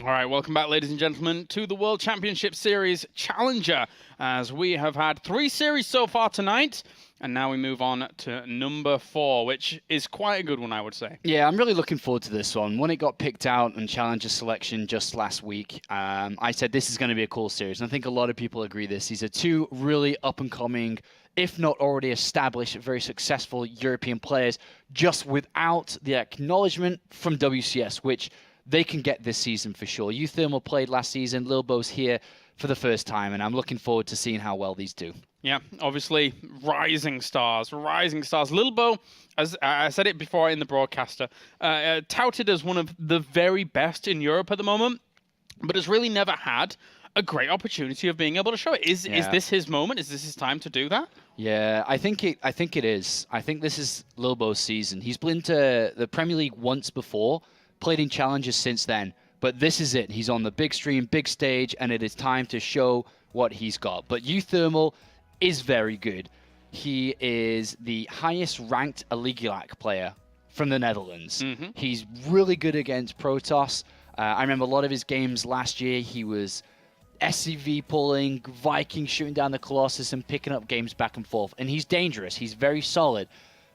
All right, welcome back, ladies and gentlemen, to the World Championship Series Challenger, as we have had 3 series so far tonight, and now we move on to number 4, which is quite a good one, I would say. Yeah, I'm really looking forward to this one. When it got picked out in Challenger selection just last week, I said this is going to be a cool series, and I think a lot of people agree this. These are 2 really up-and-coming, if not already established, very successful European players, just without the acknowledgement from WCS, which they can get this season for sure. Uthermal played last season, Lilbow's here for the first time, and I'm looking forward to seeing how well these do. Yeah, obviously, rising stars, rising stars. Lilbow, as I said it before in the broadcaster, touted as one of the very best in Europe at the moment, but has really never had a great opportunity of being able to show it. Is this his moment? Is this his time to do that? Yeah, I think it is. I think this is Lilbow's season. He's been to the Premier League once before, played in challenges since then, but this is it. He's on the big stream, big stage, and it is time to show what he's got. But Uthermal is very good. He is the highest ranked Aligulac player from the Netherlands. He's really good against Protoss. I remember a lot of his games last year. He was SCV pulling, Viking shooting down the Colossus and picking up games back and forth. And he's dangerous. He's very solid.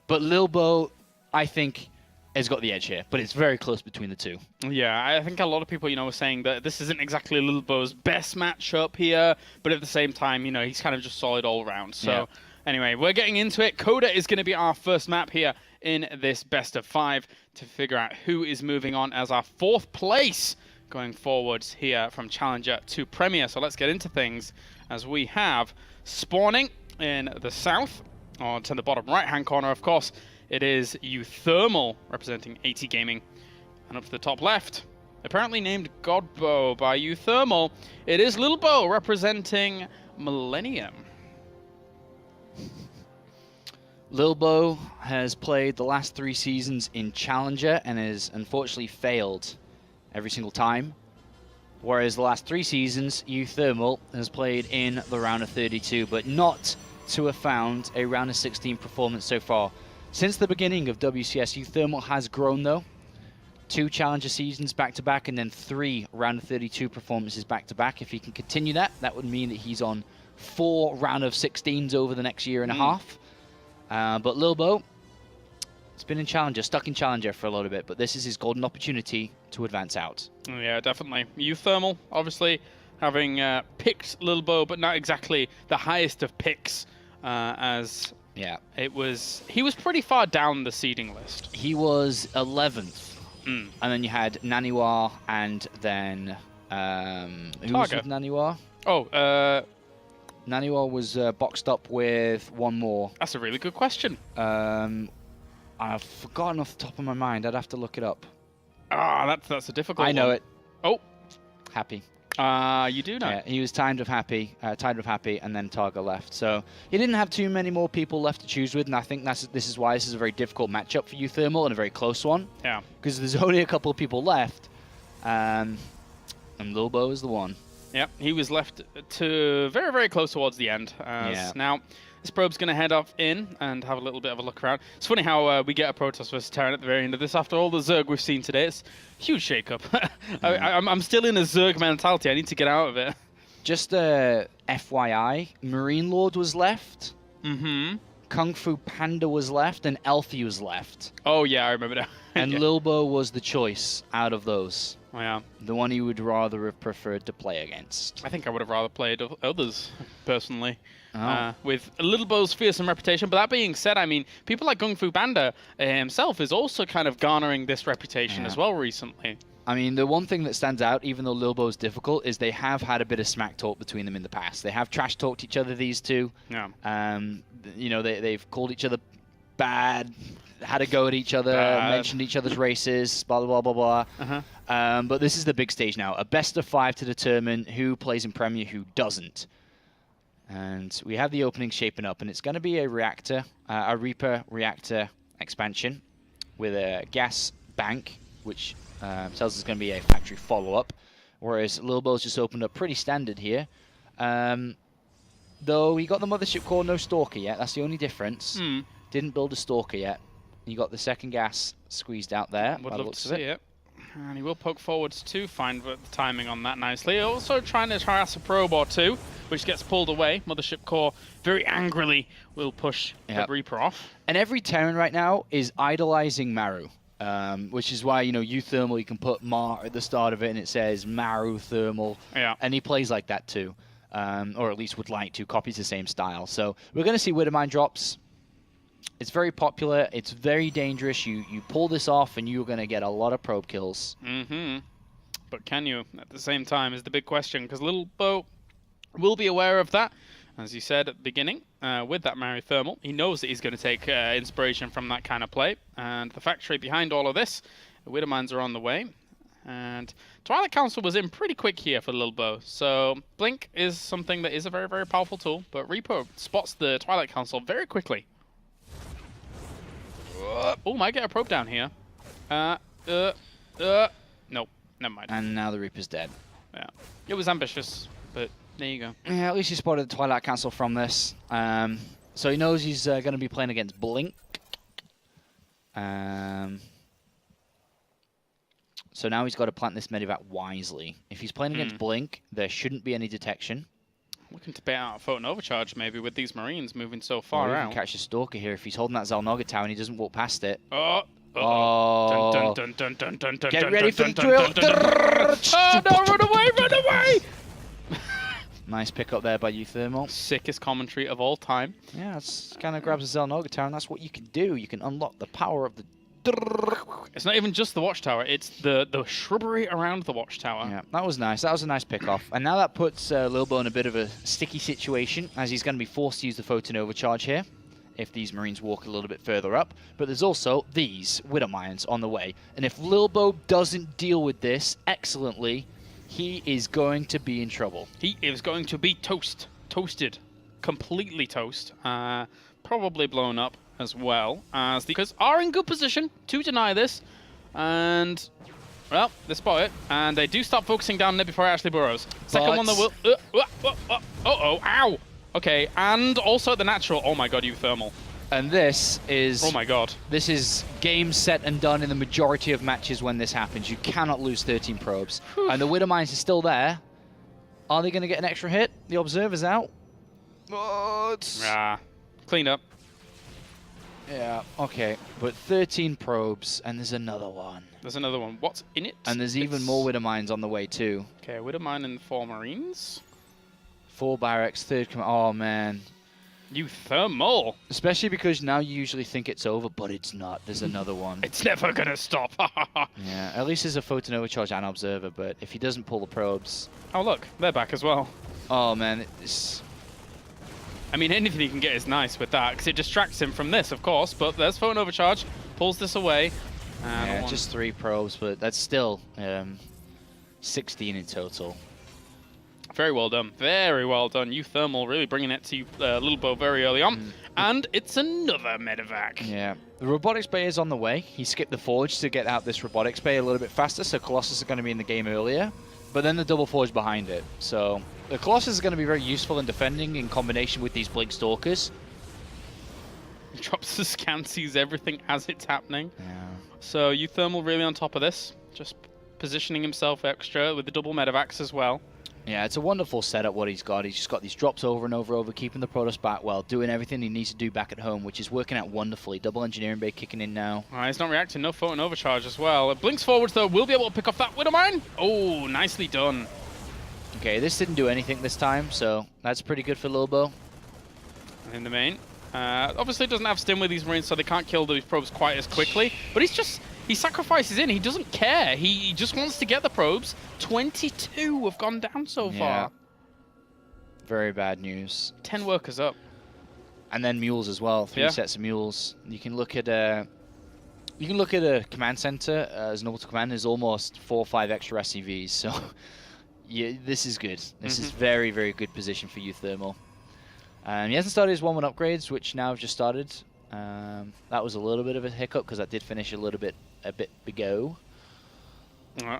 But Lilbow, I think, has got the edge here, but it's very close between the 2. Yeah, I think a lot of people, were saying that this isn't exactly Lilbow's best matchup here, but at the same time, he's kind of just solid all around. So anyway, we're getting into it. Coda is going to be our first map here in this best of 5 to figure out who is moving on as our 4th place going forwards here from Challenger to Premier. So let's get into things as we have spawning in the south, or to the bottom right-hand corner, of course. It is Uthermal representing AT Gaming. And up to the top left, apparently named Godbow by Uthermal, it is Lilbow representing Millennium. Lilbow has played the last 3 seasons in Challenger and has unfortunately failed every single time. Whereas the last 3 seasons, Uthermal has played in the round of 32, but not to have found a round of 16 performance so far. Since the beginning of WCS, Uthermal has grown though. 2 Challenger seasons back-to-back, and then 3 round of 32 performances back-to-back. If he can continue that, that would mean that he's on 4 round of 16s over the next year and a half. But Lilbow, it's been in Challenger, stuck in Challenger for a little bit, but this is his golden opportunity to advance out. Yeah, definitely. Uthermal, obviously, having picked Lilbow, but not exactly the highest of picks, as he was pretty far down the seeding list. He was 11th. And then you had Naniwa, and then who was with Naniwa? Naniwa was boxed up with one more. That's a really good question. I've forgotten off the top of my mind. I'd have to look it up. That's a difficult one. I know it. Oh. Happy. You do know. Yeah, he was tied with Happy, and then Targa left. So he didn't have too many more people left to choose with, and I think this is why this is a very difficult matchup for Uthermal and a very close one. Yeah. Because there's only a couple of people left, and Lilbow is the one. Yep, he was left to very, very close towards the end. Now, this probe's going to head off in and have a little bit of a look around. It's funny how we get a Protoss versus Terran at the very end of this. After all the Zerg we've seen today, it's a huge shake-up. I'm still in a Zerg mentality. I need to get out of it. Just FYI, Marine Lord was left. Kung Fu Panda was left, and Elfie was left. Oh, yeah, I remember that. And Lilbow was the choice out of those. Oh, yeah. The one you would rather have preferred to play against. I think I would have rather played others, personally. With Lilbow's fearsome reputation. But that being said, I mean, people like Kung Fu Panda himself is also kind of garnering this reputation as well recently. I mean, the one thing that stands out, even though Lilbow's difficult, is they have had a bit of smack talk between them in the past. They have trash talked each other, these 2. Yeah. They've called each other bad, had a go at each other, mentioned each other's races, blah, blah, blah, blah, blah. But this is the big stage now. A best of 5 to determine who plays in Premier, who doesn't. And we have the opening shaping up, and it's going to be a reactor, a Reaper reactor expansion with a gas bank, which tells us it's going to be a factory follow-up, whereas Lilbow's just opened up pretty standard here. Though he got the mothership core, no Stalker yet. That's the only difference. Didn't build a Stalker yet. You got the second gas squeezed out there. Would love to see it. And he will poke forwards to find the timing on that nicely. Also trying to harass a probe or two, which gets pulled away. Mothership Core very angrily will push the Reaper off. And every Terran right now is idolizing Maru. Which is why, you know, Uthermal, you can put Mar at the start of it and it says Maru Thermal. Yeah. And he plays like that too. Or at least would like to, copies the same style. So we're going to see Widowmine drops. It's very popular. It's very dangerous. You pull this off and you're going to get a lot of probe kills. But can you at the same time is the big question, because Lilbow will be aware of that. As you said at the beginning, with that Maru Thermal, he knows that he's going to take inspiration from that kind of play. And the factory behind all of this, the Widowmines are on the way. And Twilight Council was in pretty quick here for Lilbow. So Blink is something that is a very, very powerful tool. But Reaper spots the Twilight Council very quickly. Oh, might get a probe down here. Nope, never mind. And now the Reaper's dead. Yeah, it was ambitious, but there you go. Yeah, at least he spotted the Twilight Council from this. So he knows he's going to be playing against Blink. So now he's got to plant this Medivac wisely. If he's playing against Blink, there shouldn't be any detection. Looking to bait out a photon overcharge maybe with these Marines moving so far or out. Even catch a Stalker here if he's holding that Xel'Naga tower and he doesn't walk past it. Oh! Get ready for the drill! Oh no, run away, run away! Nice pick up there by Uthermal. Sickest commentary of all time. Yeah, it's kind of grabs a Xel'Naga tower and that's what you can do. You can unlock the power of the... It's not even just the watchtower, it's the shrubbery around the watchtower. Yeah, that was nice. That was a nice pick-off. And now that puts Lilbow in a bit of a sticky situation, as he's going to be forced to use the photon overcharge here, if these Marines walk a little bit further up. But there's also these Widowmines on the way. And if Lilbow doesn't deal with this excellently, he is going to be in trouble. He is going to be toasted. Completely toast. Probably blown up as well, as the Clippers are in good position to deny this, and well, they spot it, and they do start focusing down on it before it actually burrows. Second one that will... ow! Okay, and also the natural, oh my god, Uthermal. And this is... Oh my god. This is game, set, and done in the majority of matches when this happens. You cannot lose 13 probes. And the Widowmines is still there. Are they going to get an extra hit? The Observer's out. Clean up. Yeah, okay. But 13 probes, and there's another one. There's another one. What's in it? And there's even more Widowmines on the way, too. Okay, Widowmine and 4 Marines. 4 barracks, 3rd command. Oh, man. Uthermal. Especially because now you usually think it's over, but it's not. There's another one. It's never going to stop. Yeah, at least there's a photon overcharge and observer, but if he doesn't pull the probes... Oh, look. They're back as well. Oh, man. It's... I mean, anything he can get is nice with that, because it distracts him from this, of course, but there's photon overcharge. Pulls this away. Yeah, just 3 probes, but that's still 16 in total. Very well done. Very well done. Uthermal really bringing it to Lilbow very early on. And it's another medevac. Yeah. The robotics bay is on the way. He skipped the forge to get out this robotics bay a little bit faster, so Colossus are going to be in the game earlier. But then the double forge behind it. So the Colossus is going to be very useful in defending in combination with these Blink Stalkers. He drops the scan, sees everything as it's happening. Yeah. So Uthermal really on top of this. Just positioning himself extra with the double medevacs as well. Yeah, it's a wonderful setup what he's got. He's just got these drops over and over, keeping the Protoss back well, doing everything he needs to do back at home, which is working out wonderfully. Double engineering bay kicking in now. He's not reacting. No photon overcharge as well. It blinks forwards, though. We'll be able to pick off that Widowmine. Oh, nicely done. Okay, this didn't do anything this time, so that's pretty good for Lilbow. In the main. Obviously, doesn't have stim with these Marines, so they can't kill these probes quite as quickly. But he's just... He sacrifices in. He doesn't care. He just wants to get the probes. 22 have gone down so far. Very bad news. 10 workers up. And then mules as well. 3 sets of mules. You can look at a command center as an auto command. There's almost 4 or 5 extra SCVs. So yeah, this is good. This is very, very good position for Uthermal. He hasn't started his 1-1 upgrades, which now have just started. That was a little bit of a hiccup because that did finish a bit ago.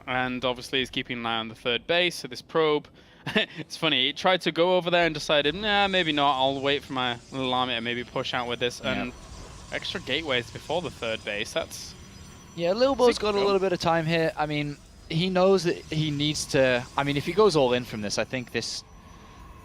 And obviously he's keeping an eye on the 3rd base, so this probe, it's funny, he tried to go over there and decided, nah, maybe not, I'll wait for my little army to maybe push out with this, and extra gateways before the 3rd base, that's Yeah, Lilbow's got a little bit of time here. I mean, he knows that he needs to... I mean, if he goes all in from this, I think this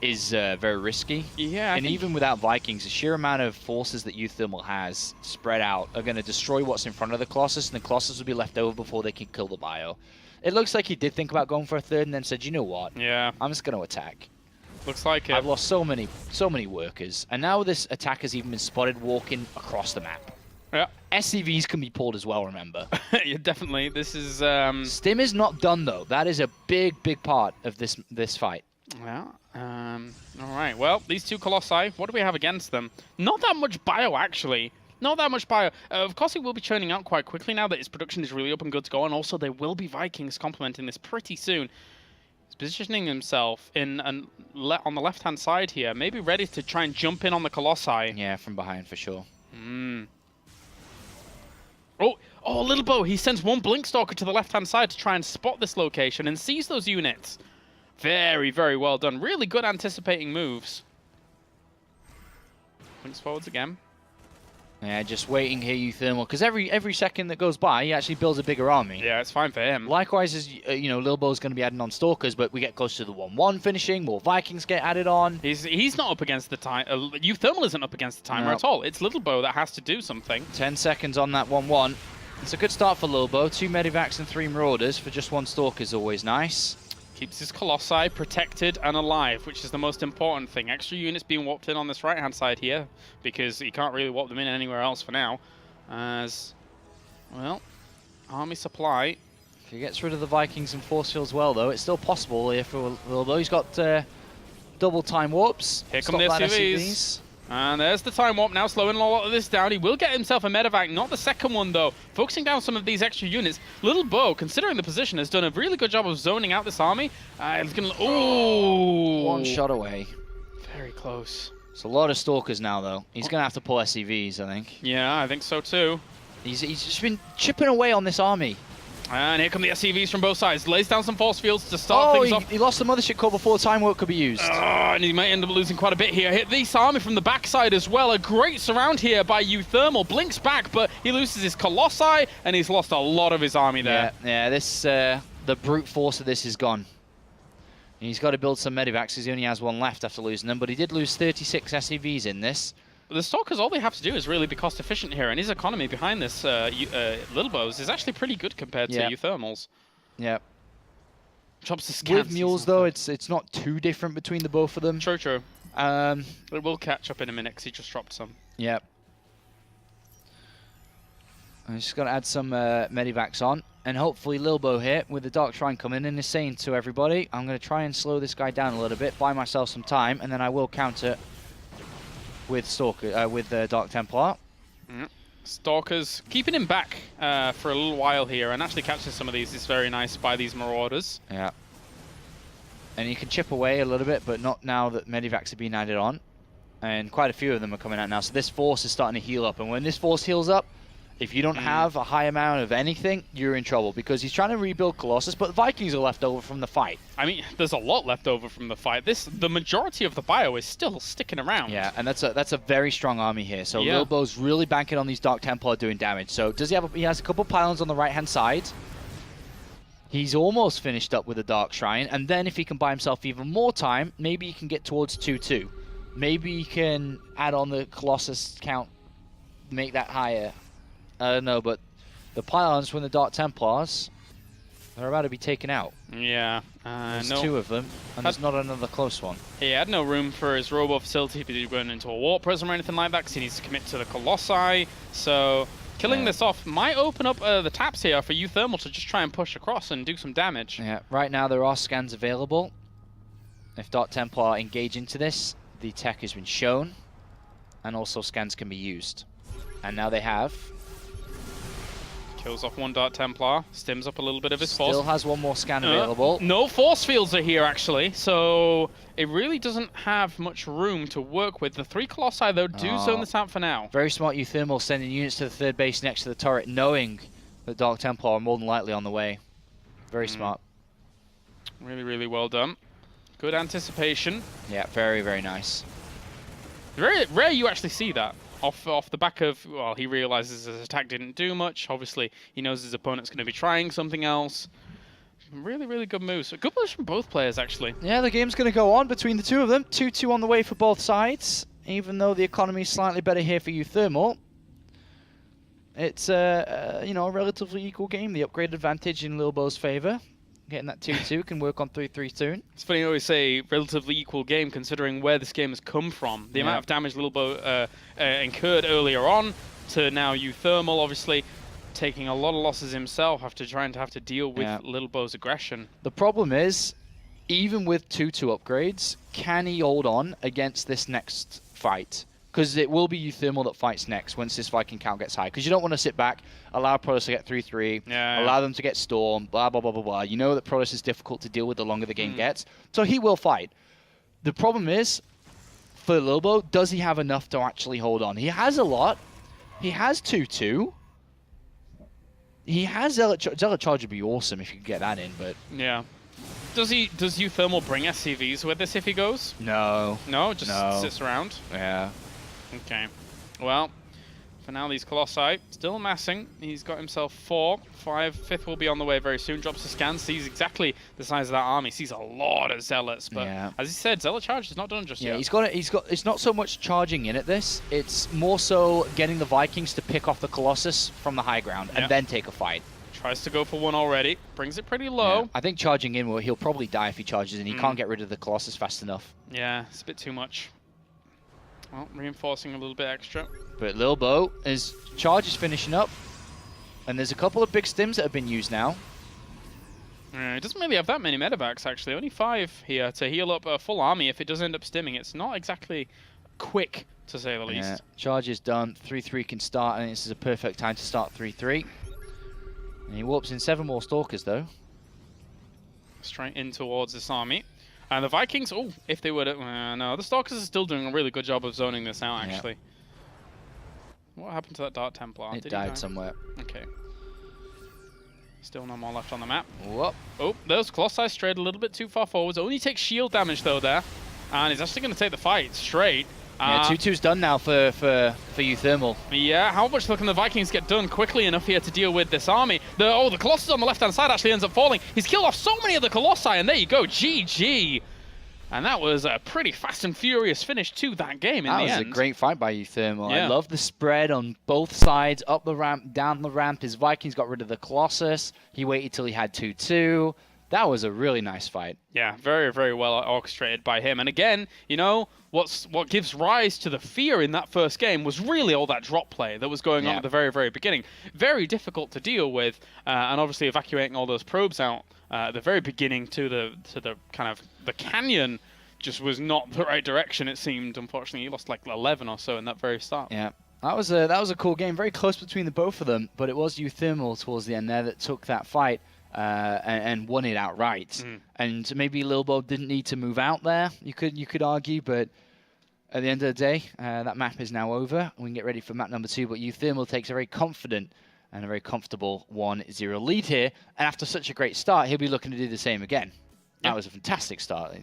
is very risky. Yeah, and even without Vikings, the sheer amount of forces that Uthermal has spread out are going to destroy what's in front of the Colossus, and the Colossus will be left over before they can kill the bio. It looks like he did think about going for a third and then said, you know what? Yeah. I'm just going to attack. Looks like it. I've lost so many workers, and now this attack has even been spotted walking across the map. Yeah. SCVs can be pulled as well, remember. Yeah, definitely. This is... Stim is not done, though. That is a big part of this fight. Yeah. All right. Well, these two Colossi, what do we have against them? Not that much bio, actually. Not that much bio. Of course, it will be churning out quite quickly now that its production is really up and good to go, and also there will be Vikings complementing this pretty soon. He's positioning himself in on the left-hand side here, maybe ready to try and jump in on the Colossi. Yeah, from behind for sure. Oh, Lilbow, he sends one Blink Stalker to the left-hand side to try and spot this location and seize those units. Very, very well done. Really good anticipating moves. Blinks forwards again. Yeah, just waiting here, Uthermal, because every second that goes by, he actually builds a bigger army. Yeah, it's fine for him. Likewise, as you know, Lilbow's going to be adding on Stalkers, but we get close to the 1-1 finishing, more Vikings get added on. He's not up against the time. Uthermal isn't up against the timer at all. It's Lilbow that has to do something. 10 seconds on that 1-1. It's a good start for Lilbow. 2 Medivacs and 3 Marauders for just 1 Stalker is always nice. Keeps his Colossi protected and alive, which is the most important thing. Extra units being warped in on this right-hand side here, because he can't really warp them in anywhere else for now. As, well, army supply. If he gets rid of the Vikings and force fields well, though, it's still possible here for Lilbow. He's got double time warps. Here come the SCVs. And there's the time warp now, slowing a lot of this down. He will get himself a medevac, not the second one though. Focusing down some of these extra units. Lilbow, considering the position, has done a really good job of zoning out this army. It's gonna... Ooh! 1 shot away. Very close. It's a lot of Stalkers now, though. He's going to have to pull SCVs, I think. Yeah, I think so too. He's just been chipping away on this army. And here come the SCVs from both sides. Lays down some force fields to start things off. He lost the mothership core before time warp could be used. And he might end up losing quite a bit here. Hit this army from the backside as well. A great surround here by Uthermal. Blinks back, but he loses his Colossi, and he's lost a lot of his army there. Yeah, this the brute force of this is gone. He's got to build some medivacs because he only has 1 left after losing them, but he did lose 36 SCVs in this. The Stalkers, all they have to do is really be cost efficient here, and his economy behind this Lilbow's is actually pretty good compared to Uthermal's. Yeah. Chops the scans. With mules, though, it's not too different between the both of them. True, true. It will catch up in a minute because he just dropped some. Yeah. I'm just going to add some medivacs on, and hopefully Lilbow here with the Dark Shrine coming in is saying to everybody, I'm going to try and slow this guy down a little bit, buy myself some time, and then I will counter with Stalker, with Dark Templar. Stalkers keeping him back for a little while here, and actually catching some of these is very nice by these Marauders. Yeah. And you can chip away a little bit, but not now that medivacs have been added on. And quite a few of them are coming out now, so this force is starting to heal up. And when this force heals up, if you don't have a high amount of anything, you're in trouble, because he's trying to rebuild Colossus, but the Vikings are left over from the fight. I mean, there's a lot left over from the fight. The majority of the bio is still sticking around. Yeah, and that's a very strong army here. So Lilbow's really banking on these Dark Templar doing damage. So does he have? He has a couple pylons on the right-hand side. He's almost finished up with the Dark Shrine, and then if he can buy himself even more time, maybe he can get towards 2-2. Maybe he can add on the Colossus count, make that higher. I don't know, but the pylons from the Dark Templars, they're about to be taken out. Yeah. There's 2 of them, and there's not another close one. He had no room for his robo facility to be going into a warp prism or anything like that, because he needs to commit to the Colossi. So killing this off might open up the taps here for Uthermal to just try and push across and do some damage. Yeah, right now there are scans available. If Dark Templar engage into this, the tech has been shown, and also scans can be used. And now they have. Kills off 1 Dark Templar, stims up a little bit of his force. Still has 1 more scan available. No force fields are here, actually, so it really doesn't have much room to work with. The 3 Colossi, though, do zone this out for now. Very smart Uthermal sending units to the 3rd base next to the turret, knowing that Dark Templar are more than likely on the way. Very smart. Really, really well done. Good anticipation. Yeah, very, very nice. Very rare you actually see that. off the back of, well, he realizes his attack didn't do much. Obviously, he knows his opponent's going to be trying something else. Really, really good moves. Good push from both players, actually. Yeah, the game's going to go on between the two of them. 2-2 on the way for both sides, even though the economy is slightly better here for Uthermal. It's you know, a relatively equal game. The upgrade advantage in Lilbow's favor. Getting that 2-2 can work on 3-3 soon. It's funny you always say relatively equal game considering where this game has come from. The amount of damage Lilbow incurred earlier on to now Uthermal, obviously taking a lot of losses himself after trying to have to deal with Lilbow's aggression. The problem is, even with 2-2 upgrades, can he hold on against this next fight? Because it will be Uthermal that fights next once this Viking count gets high. Because you don't want to sit back, allow Protoss to get 3-3, allow them to get Storm, blah, blah, blah, blah, blah. You know that Protoss is difficult to deal with the longer the game gets. So he will fight. The problem is, for Lilbow, does he have enough to actually hold on? He has a lot. He has 2-2. He has Zealot Charge would be awesome if you could get that in, but... Yeah. Does Uthermal bring SCVs with this if he goes? No. No? Just sits around? Yeah. Okay. Well, for now, these Colossi still amassing. He's got himself 4, 5. 5th will be on the way very soon. Drops a scan, sees exactly the size of that army. Sees a lot of Zealots, but as he said, Zealot Charge is not done just yet. He's got. It's not so much charging in at this. It's more so getting the Vikings to pick off the Colossus from the high ground and then take a fight. Tries to go for one already. Brings it pretty low. Yeah. I think charging in, well, he'll probably die if he charges in. He can't get rid of the Colossus fast enough. Yeah, it's a bit too much. Well, reinforcing a little bit extra. But Lilbow, his charge is finishing up. And there's a couple of big stims that have been used now. It doesn't really have that many medevacs, actually. Only 5 here to heal up a full army if it does end up stimming. It's not exactly quick, to say the least. Charge is done. 3-3 can start, and this is a perfect time to start 3-3. And he warps in 7 more Stalkers, though. Straight in towards this army. And the Vikings, if they were to... no, the Stalkers are still doing a really good job of zoning this out, actually. What happened to that Dark Templar? It died somewhere. Okay. Still no more left on the map. Whoop. Oh, those Colossi strayed a little bit too far forwards. Only takes shield damage, though, there. And he's actually going to take the fight straight. Yeah, 2-2's done now for Uthermal. Yeah, how much can the Vikings get done quickly enough here to deal with this army? The Colossus on the left-hand side actually ends up falling. He's killed off so many of the Colossi, and there you go, GG. And that was a pretty fast and furious finish to that game in the end. That was a great fight by Uthermal. Yeah. I love the spread on both sides, up the ramp, down the ramp. His Vikings got rid of the Colossus. He waited till he had 2-2. That was a really nice fight. Yeah, very, very well orchestrated by him. And again, you know, what gives rise to the fear in that first game was really all that drop play that was going on at the very, very beginning. Very difficult to deal with, and obviously evacuating all those probes out at the very beginning to the kind of the canyon just was not the right direction, it seemed. Unfortunately, he lost like 11 or so in that very start. Yeah. That was a cool game. Very close between the both of them, but it was Uthermal towards the end there that took that fight. And won it outright. And maybe Lilbow didn't need to move out there, you could argue, but at the end of the day, that map is now over. We can get ready for map number 2, but Uthermal takes a very confident and a very comfortable 1-0 lead here. And after such a great start, he'll be looking to do the same again. That was a fantastic start.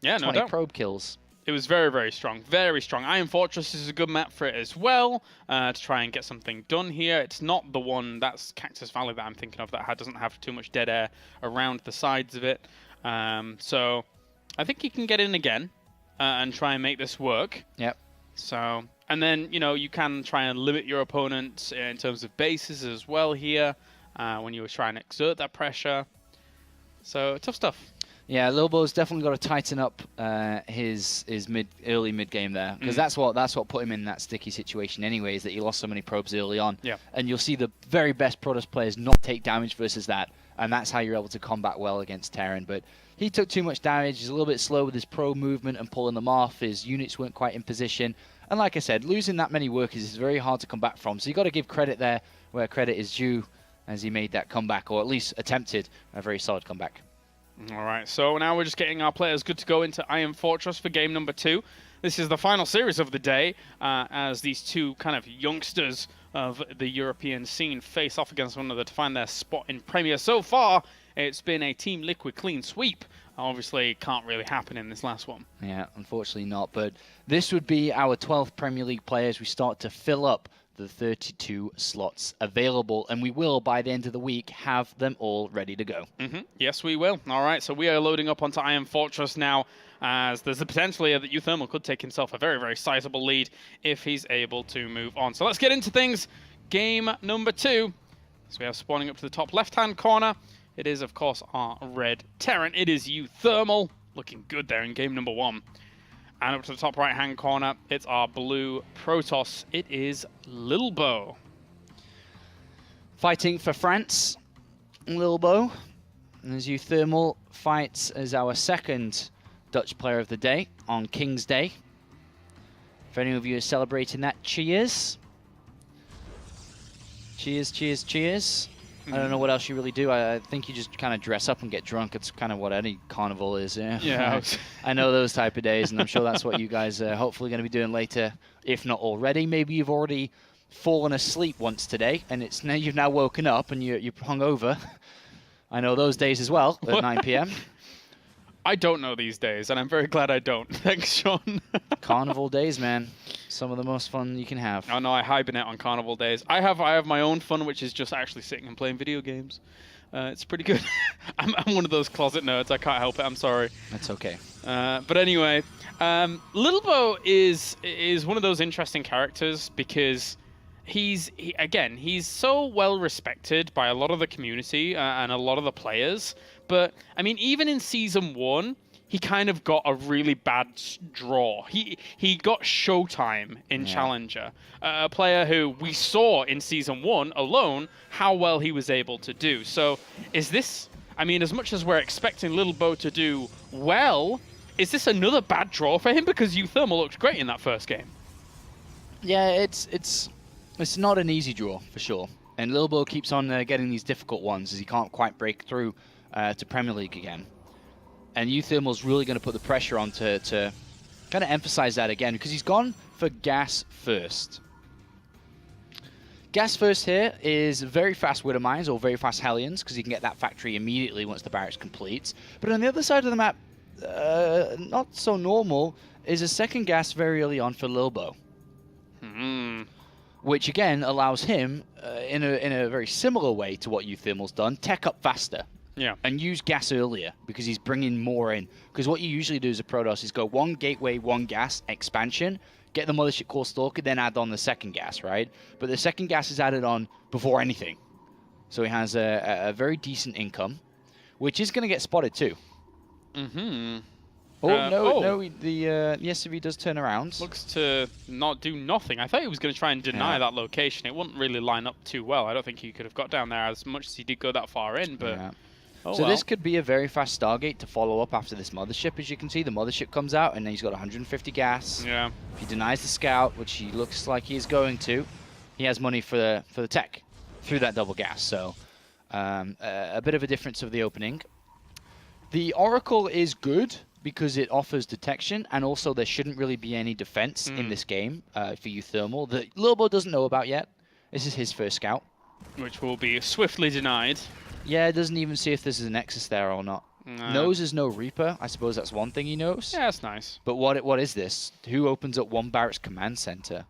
Yeah, no doubt. 20 probe kills. It was very, very strong. Very strong. Iron Fortress is a good map for it as well, to try and get something done here. It's not the one, that's Cactus Valley that I'm thinking of, that doesn't have too much dead air around the sides of it. So I think he can get in again and try and make this work. Yep. So, and then, you know, you can try and limit your opponent in terms of bases as well here, when you were trying to exert that pressure. So, tough stuff. Yeah, Lilbow's definitely got to tighten up his early mid game there, because that's what put him in that sticky situation. Anyways, that he lost so many probes early on. Yeah. And you'll see the very best Protoss players not take damage versus that, and that's how you're able to combat well against Terran. But he took too much damage. He's a little bit slow with his probe movement and pulling them off. His units weren't quite in position, and like I said, losing that many workers is very hard to come back from. So you got to give credit there where credit is due, as he made that comeback, or at least attempted a very solid comeback. All right, so now we're just getting our players good to go into Iron Fortress for game number 2. This is the final series of the day, as these two kind of youngsters of the European scene face off against one another to find their spot in Premier. So far, it's been a Team Liquid clean sweep obviously can't really happen in this last one. Yeah, unfortunately not. But this would be our 12th Premier League players. We start to fill up the 32 slots available, and we will, by the end of the week, have them all ready to go. Yes, we will. All right, so we are loading up onto Iron Fortress now, as there's the potential here that Uthermal could take himself a very, very sizable lead if he's able to move on. So let's get into things. Game number 2. So we have spawning up to the top left-hand corner. It is, of course, our red Terran. It is Uthermal. Looking good there in game number 1. And up to the top right-hand corner, it's our blue Protoss. It is Lilbow. Fighting for France, Lilbow. And as Uthermal fights as our second Dutch player of the day on King's Day. If any of you are celebrating that, cheers. Cheers, cheers, cheers. I don't know what else you really do. I think you just kind of dress up and get drunk. It's kind of what any carnival is. Yeah. I know those type of days, and I'm sure that's what you guys are hopefully going to be doing later, if not already. Maybe you've already fallen asleep once today, and it's now you've now woken up and you're hungover. I know those days as well at 9 p.m. I don't know these days, and I'm very glad I don't. Thanks, Sean. Carnival days, man. Some of the most fun you can have. Oh no, I hibernate on carnival days. I have my own fun, which is just actually sitting and playing video games. It's pretty good. I'm one of those closet nerds. I can't help it. I'm sorry. That's okay. But anyway, Lilbow is one of those interesting characters because he's so well respected by a lot of the community and a lot of the players. But I mean, even in Season 1, he kind of got a really bad draw. He got showtime in Challenger, a player who we saw in Season 1 alone how well he was able to do. So is this, I mean, as much as we're expecting Lilbow to do well, is this another bad draw for him? Because Uthermal looked great in that first game. Yeah, it's not an easy draw, for sure. And Lilbow keeps on getting these difficult ones as he can't quite break through to Premier League again. And Uthermal's really going to put the pressure on to kind of emphasize that again, because he's gone for gas first. Gas first here is very fast Widow Mines or very fast Hellions, because he can get that factory immediately once the barracks completes. But on the other side of the map, not so normal, is a second gas very early on for Lilbow. Which again allows him, in a very similar way to what Uthermal's done, tech up faster. Yeah. And use gas earlier, because he's bringing more in. Because what you usually do as a Protoss is go one gateway, one gas, expansion, get the Mothership Core Stalker, then add on the second gas, right? But the second gas is added on before anything. So he has a very decent income, which is going to get spotted too. Yes, if he does turn around. Looks to not do nothing. I thought he was going to try and deny that location. It wouldn't really line up too well. I don't think he could have got down there as much as he did go that far in, but... Yeah. So this could be a very fast Stargate to follow up after this Mothership. As you can see, the Mothership comes out, and then he's got 150 gas. Yeah. If he denies the Scout, which he looks like he's going to, he has money for the tech through that double gas. So a bit of a difference of the opening. The Oracle is good because it offers detection, and also there shouldn't really be any defense in this game for Uthermal that Lilbow doesn't know about yet. This is his first Scout. Which will be swiftly denied. Yeah, it doesn't even see if there's a Nexus there or not. Knows there's no Reaper. I suppose that's one thing he knows. Yeah, that's nice. But what is this? Who opens up one barracks command center?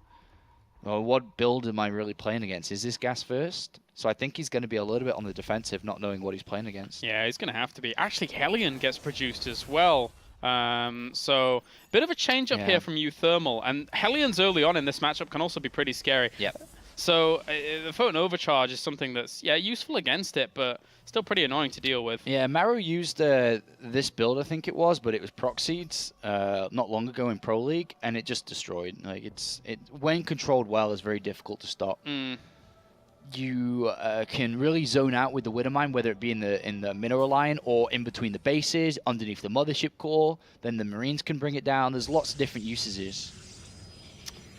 Well, what build am I really playing against? Is this gas first? So I think he's going to be a little bit on the defensive, not knowing what he's playing against. Yeah, he's going to have to be. Actually, Hellion gets produced as well. So bit of a change up here from Uthermal. And Hellions early on in this matchup can also be pretty scary. Yep. So the Photon Overcharge is something that's, useful against it, but still pretty annoying to deal with. Yeah, Maru used this build, I think it was, but it was proxied not long ago in Pro League, and it just destroyed. Like it when controlled well, is very difficult to stop. You can really zone out with the Widow Mine, whether it be in the mineral line or in between the bases, underneath the Mothership Core. Then the Marines can bring it down. There's lots of different usages.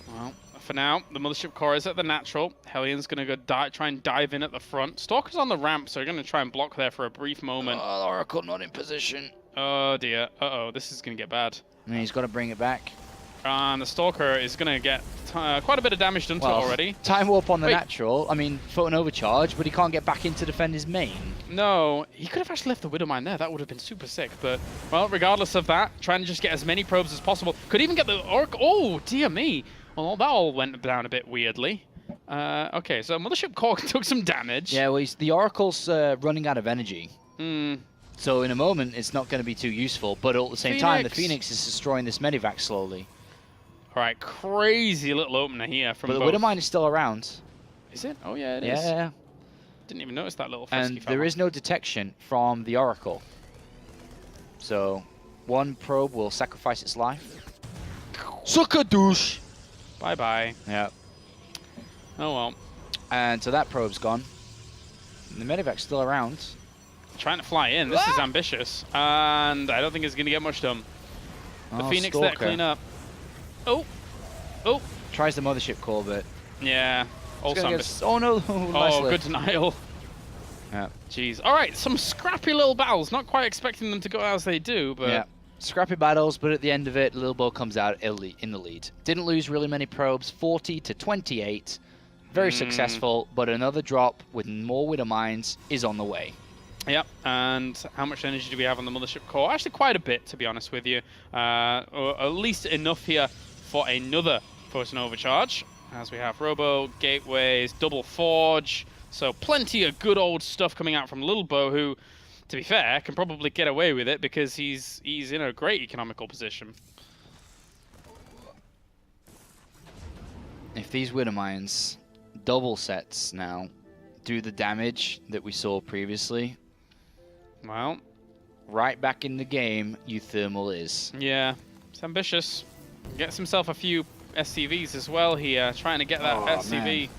Well, for now, the Mothership Core is at the natural. Hellion's going to go try and dive in at the front. Stalker's on the ramp, so they're going to try and block there for a brief moment. Oh, Oracle not in position. Oh, dear. Uh-oh, this is going to get bad. I mean, he's got to bring it back. And the Stalker is going to get quite a bit of damage done to it already. Time warp on the natural. I mean, photon overcharge, but he can't get back in to defend his main. No, he could have actually left the Widowmine there. That would have been super sick. But, well, regardless of that, trying to just get as many probes as possible. Could even get the Orc. Oh, dear me. Well, that all went down a bit weirdly. Okay, so Mothership Core took some damage. Yeah, well, the Oracle's running out of energy. Hmm. So in a moment, it's not going to be too useful. But at the same time, the Phoenix is destroying this Medivac slowly. All right, crazy little opener here from But the Widowmine is still around. Is it? Oh, yeah, it is. Yeah. Didn't even notice that little And there is no detection from the Oracle. So one probe will sacrifice its life. Suckadoosh! Bye-bye. Yeah. Oh, well. And so that probe's gone. And the Medivac's still around. Trying to fly in. This is ambitious. And I don't think it's going to get much done. The Phoenix Stalker. there, clean up. Oh. Oh. Tries the Mothership Core, but... Yeah. Also oh, no. Nice good denial. Yeah. Jeez. All right, some scrappy little battles. Not quite expecting them to go as they do, but... Yeah. Scrappy battles, but at the end of it, Lilbow comes out in the lead. Didn't lose really many probes, 40 to 28. Very successful, but another drop with more Widowmines is on the way. Yep, and how much energy do we have on the Mothership Core? Actually, quite a bit, to be honest with you. Or at least enough here for another Photon Overcharge, as we have Robo, Gateways, Double Forge. So plenty of good old stuff coming out from Lilbow, who, to be fair, can probably get away with it because he's in a great economical position. If these Widowmines double sets now do the damage that we saw previously, well, right back in the game, Uthermal is. Yeah, it's ambitious. Gets himself a few SCVs as well here, trying to get that SCV.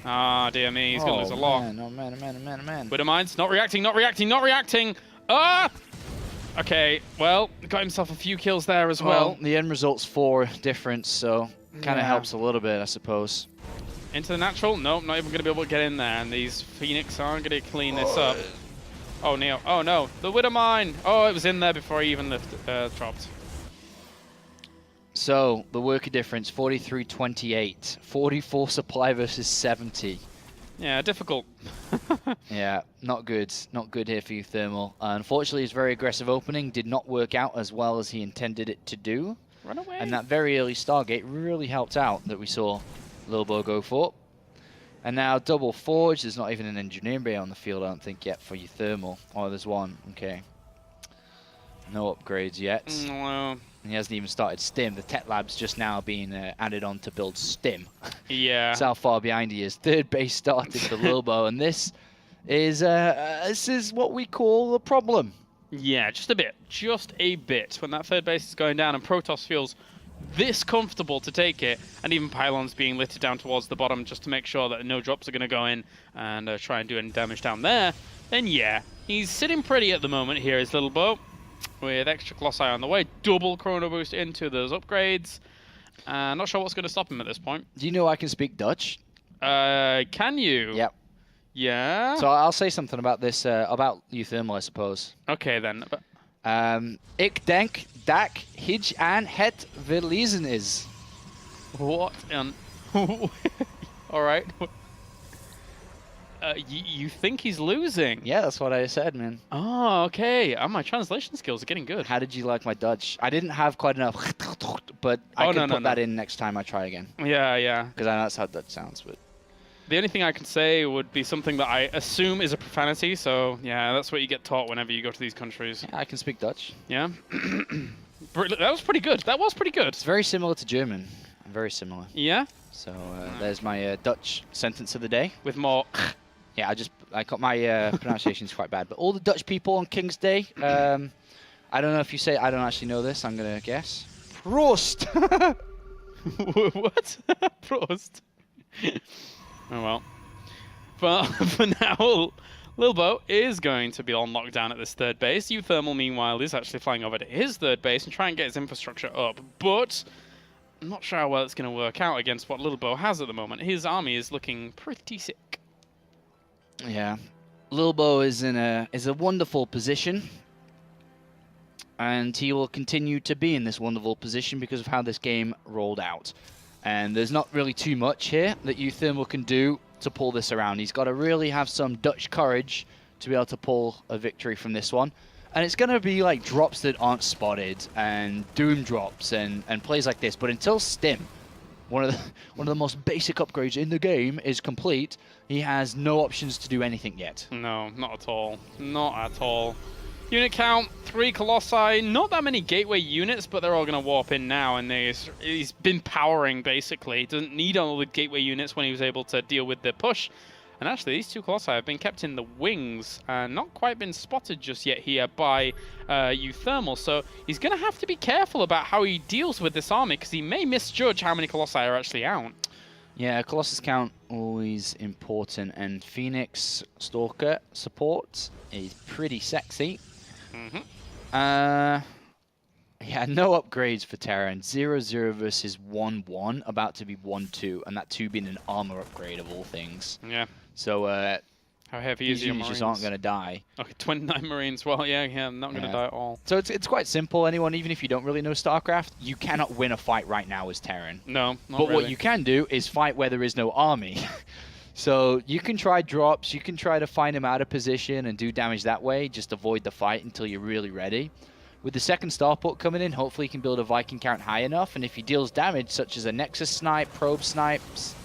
Ah, dear me, he's going to lose a lot. Man. Oh, man. Widowmines, not reacting. Ah! Okay, well, got himself a few kills there as well. The end result's 4 difference, so kind of helps a little bit, I suppose. Into the natural? Nope, not even going to be able to get in there, and these Phoenix aren't going to clean this up. Oh, Neo. Oh, no. The Widowmine. Oh, it was in there before he even dropped. So, the worker difference, 43-28. 44 supply versus 70. Yeah, difficult. Yeah, not good. Not good here for Uthermal. Unfortunately, his very aggressive opening did not work out as well as he intended it to do. Run away. And that very early Stargate really helped out that we saw Lilbow go for. And now Double Forge. There's not even an engineering bay on the field, I don't think, yet for Uthermal. Oh, there's one. Okay. No upgrades yet. No. And he hasn't even started Stim. The Tech Lab's just now being added on to build Stim. Yeah. That's how far behind he is. Third base started for Lilbow, and this is what we call a problem. Yeah, just a bit. Just a bit. When that third base is going down and Protoss feels this comfortable to take it, and even Pylons being littered down towards the bottom just to make sure that no drops are going to go in and try and do any damage down there, then yeah, he's sitting pretty at the moment here is Lilbow, with extra Colossi on the way, double Chrono Boost into those upgrades. Not sure what's going to stop him at this point. Do you know I can speak Dutch? Can you? Yep. Yeah? So I'll say something about this, about Uthermal, I suppose. Okay, then. Ik denk dat hij aan het verliezen is. What? All right. You think he's losing? Yeah, that's what I said, man. Oh, okay. My translation skills are getting good. How did you like my Dutch? I didn't have quite enough, but I can put that in next time I try again. Yeah. Because I know that's how Dutch sounds, but... The only thing I can say would be something that I assume is a profanity, so yeah, that's what you get taught whenever you go to these countries. Yeah, I can speak Dutch. Yeah? That was pretty good. That was pretty good. It's very similar to German. Very similar. Yeah? So there's my Dutch sentence of the day. With more... Yeah, I got my pronunciation's quite bad. But all the Dutch people on King's Day, I don't know if you say, I don't actually know this, I'm going to guess. Prost! What? Prost. Oh well. But for now, Lilbow is going to be on lockdown at this third base. Uthermal, meanwhile, is actually flying over to his third base and trying to get his infrastructure up. But I'm not sure how well it's going to work out against what Lilbow has at the moment. His army is looking pretty sick. Yeah. Lilbow is in a wonderful position. and he will continue to be in this wonderful position because of how this game rolled out. And there's not really too much here that Uthermal can do to pull this around. He's got to really have some Dutch courage to be able to pull a victory from this one. And it's going to be like drops that aren't spotted and doom drops and plays like this. But until Stim, one of the most basic upgrades in the game, is complete, he has no options to do anything yet. No, not at all. Not at all. Unit count, 3 Colossi, not that many gateway units, but they're all going to warp in now, and he's been powering, basically. He doesn't need all the gateway units when he was able to deal with the push. And actually, these 2 Colossi have been kept in the wings, and not quite been spotted just yet here by Uthermal, so he's going to have to be careful about how he deals with this army, because he may misjudge how many Colossi are actually out. Yeah, Colossus count, always important, and Phoenix Stalker support is pretty sexy. Yeah, no upgrades for Terran. 0-0 versus 1-1, about to be 1-2, and that 2 being an armor upgrade of all things. Yeah. So, how heavy these is your units Marines? just aren't going to die. Okay, 29 Marines. Well, yeah, not going to die at all. So it's quite simple. Anyone, even if you don't really know StarCraft, you cannot win a fight right now as Terran. No, not But really. what you can do is fight where there is no army. So you can try drops, you can try to find him out of position and do damage that way, just avoid the fight until you're really ready. With the second starport coming in, hopefully he can build a Viking count high enough, and if he deals damage, such as a Nexus snipe, probe snipes,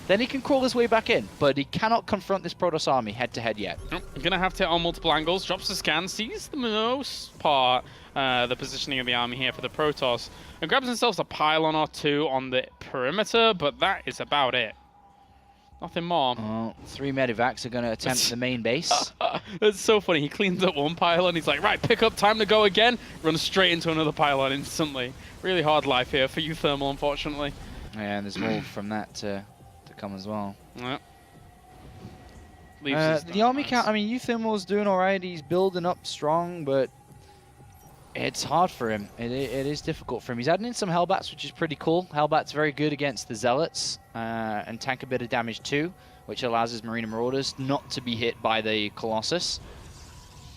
then he can crawl his way back in. But he cannot confront this Protoss army head-to-head yet. Nope. Going to have to hit on multiple angles, drops the scan, sees the most part, the positioning of the army here for the Protoss, and grabs himself a pylon or 2 on the perimeter, but that is about it. Nothing more. 3 medivacs are going to attempt the main base. It's so funny. He cleans up one pylon. He's like, right, pick up, time to go again. Runs straight into another pylon instantly. Really hard life here for Uthermal, unfortunately. Yeah, and there's more from that to come as well. Yeah. The army count, I mean, Uthermal's doing all right. He's building up strong, but it's hard for him. It is difficult for him. He's adding in some Hellbats, which is pretty cool. Hellbat's very good against the Zealots and tank a bit of damage too, which allows his Marine and Marauders not to be hit by the Colossus.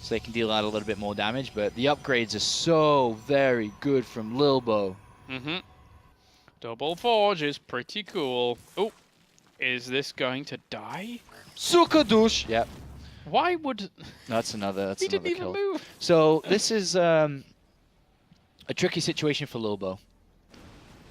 So they can deal out a little bit more damage, but the upgrades are so very good from Lilbow. Double Forge is pretty cool. Oh, is this going to die? Sukadush! Yep. Why would... That's another he kill. didn't even move. So this is a tricky situation for Lilbow.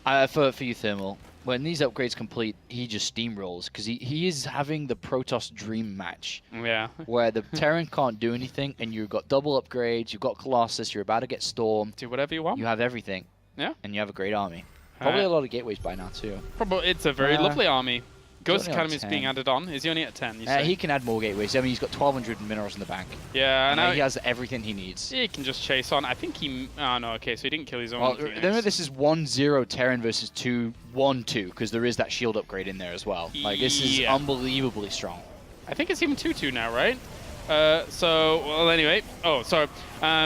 For Uthermal. When these upgrades complete, he just steamrolls, because he is having the Protoss dream match. Yeah. Where the Terran can't do anything, and you've got double upgrades, you've got Colossus, you're about to get Storm. Do whatever you want. You have everything. Yeah. And you have a great army. Probably a lot of gateways by now, too. Probably, it's a very lovely army. Ghost only on Academy is 10. being added on. Is he only at 10, you say? He can add more gateways. I mean, he's got 1,200 minerals in the bank. Yeah, And I know. he has everything he needs. He can just chase on. I think he... Oh, no, okay, so he didn't kill his own. Well, remember, this is 1-0 Terran versus 2-1-2, because there is that shield upgrade in there as well. Like, this is unbelievably strong. I think it's even 2-2 now, right? Well, anyway. Oh, so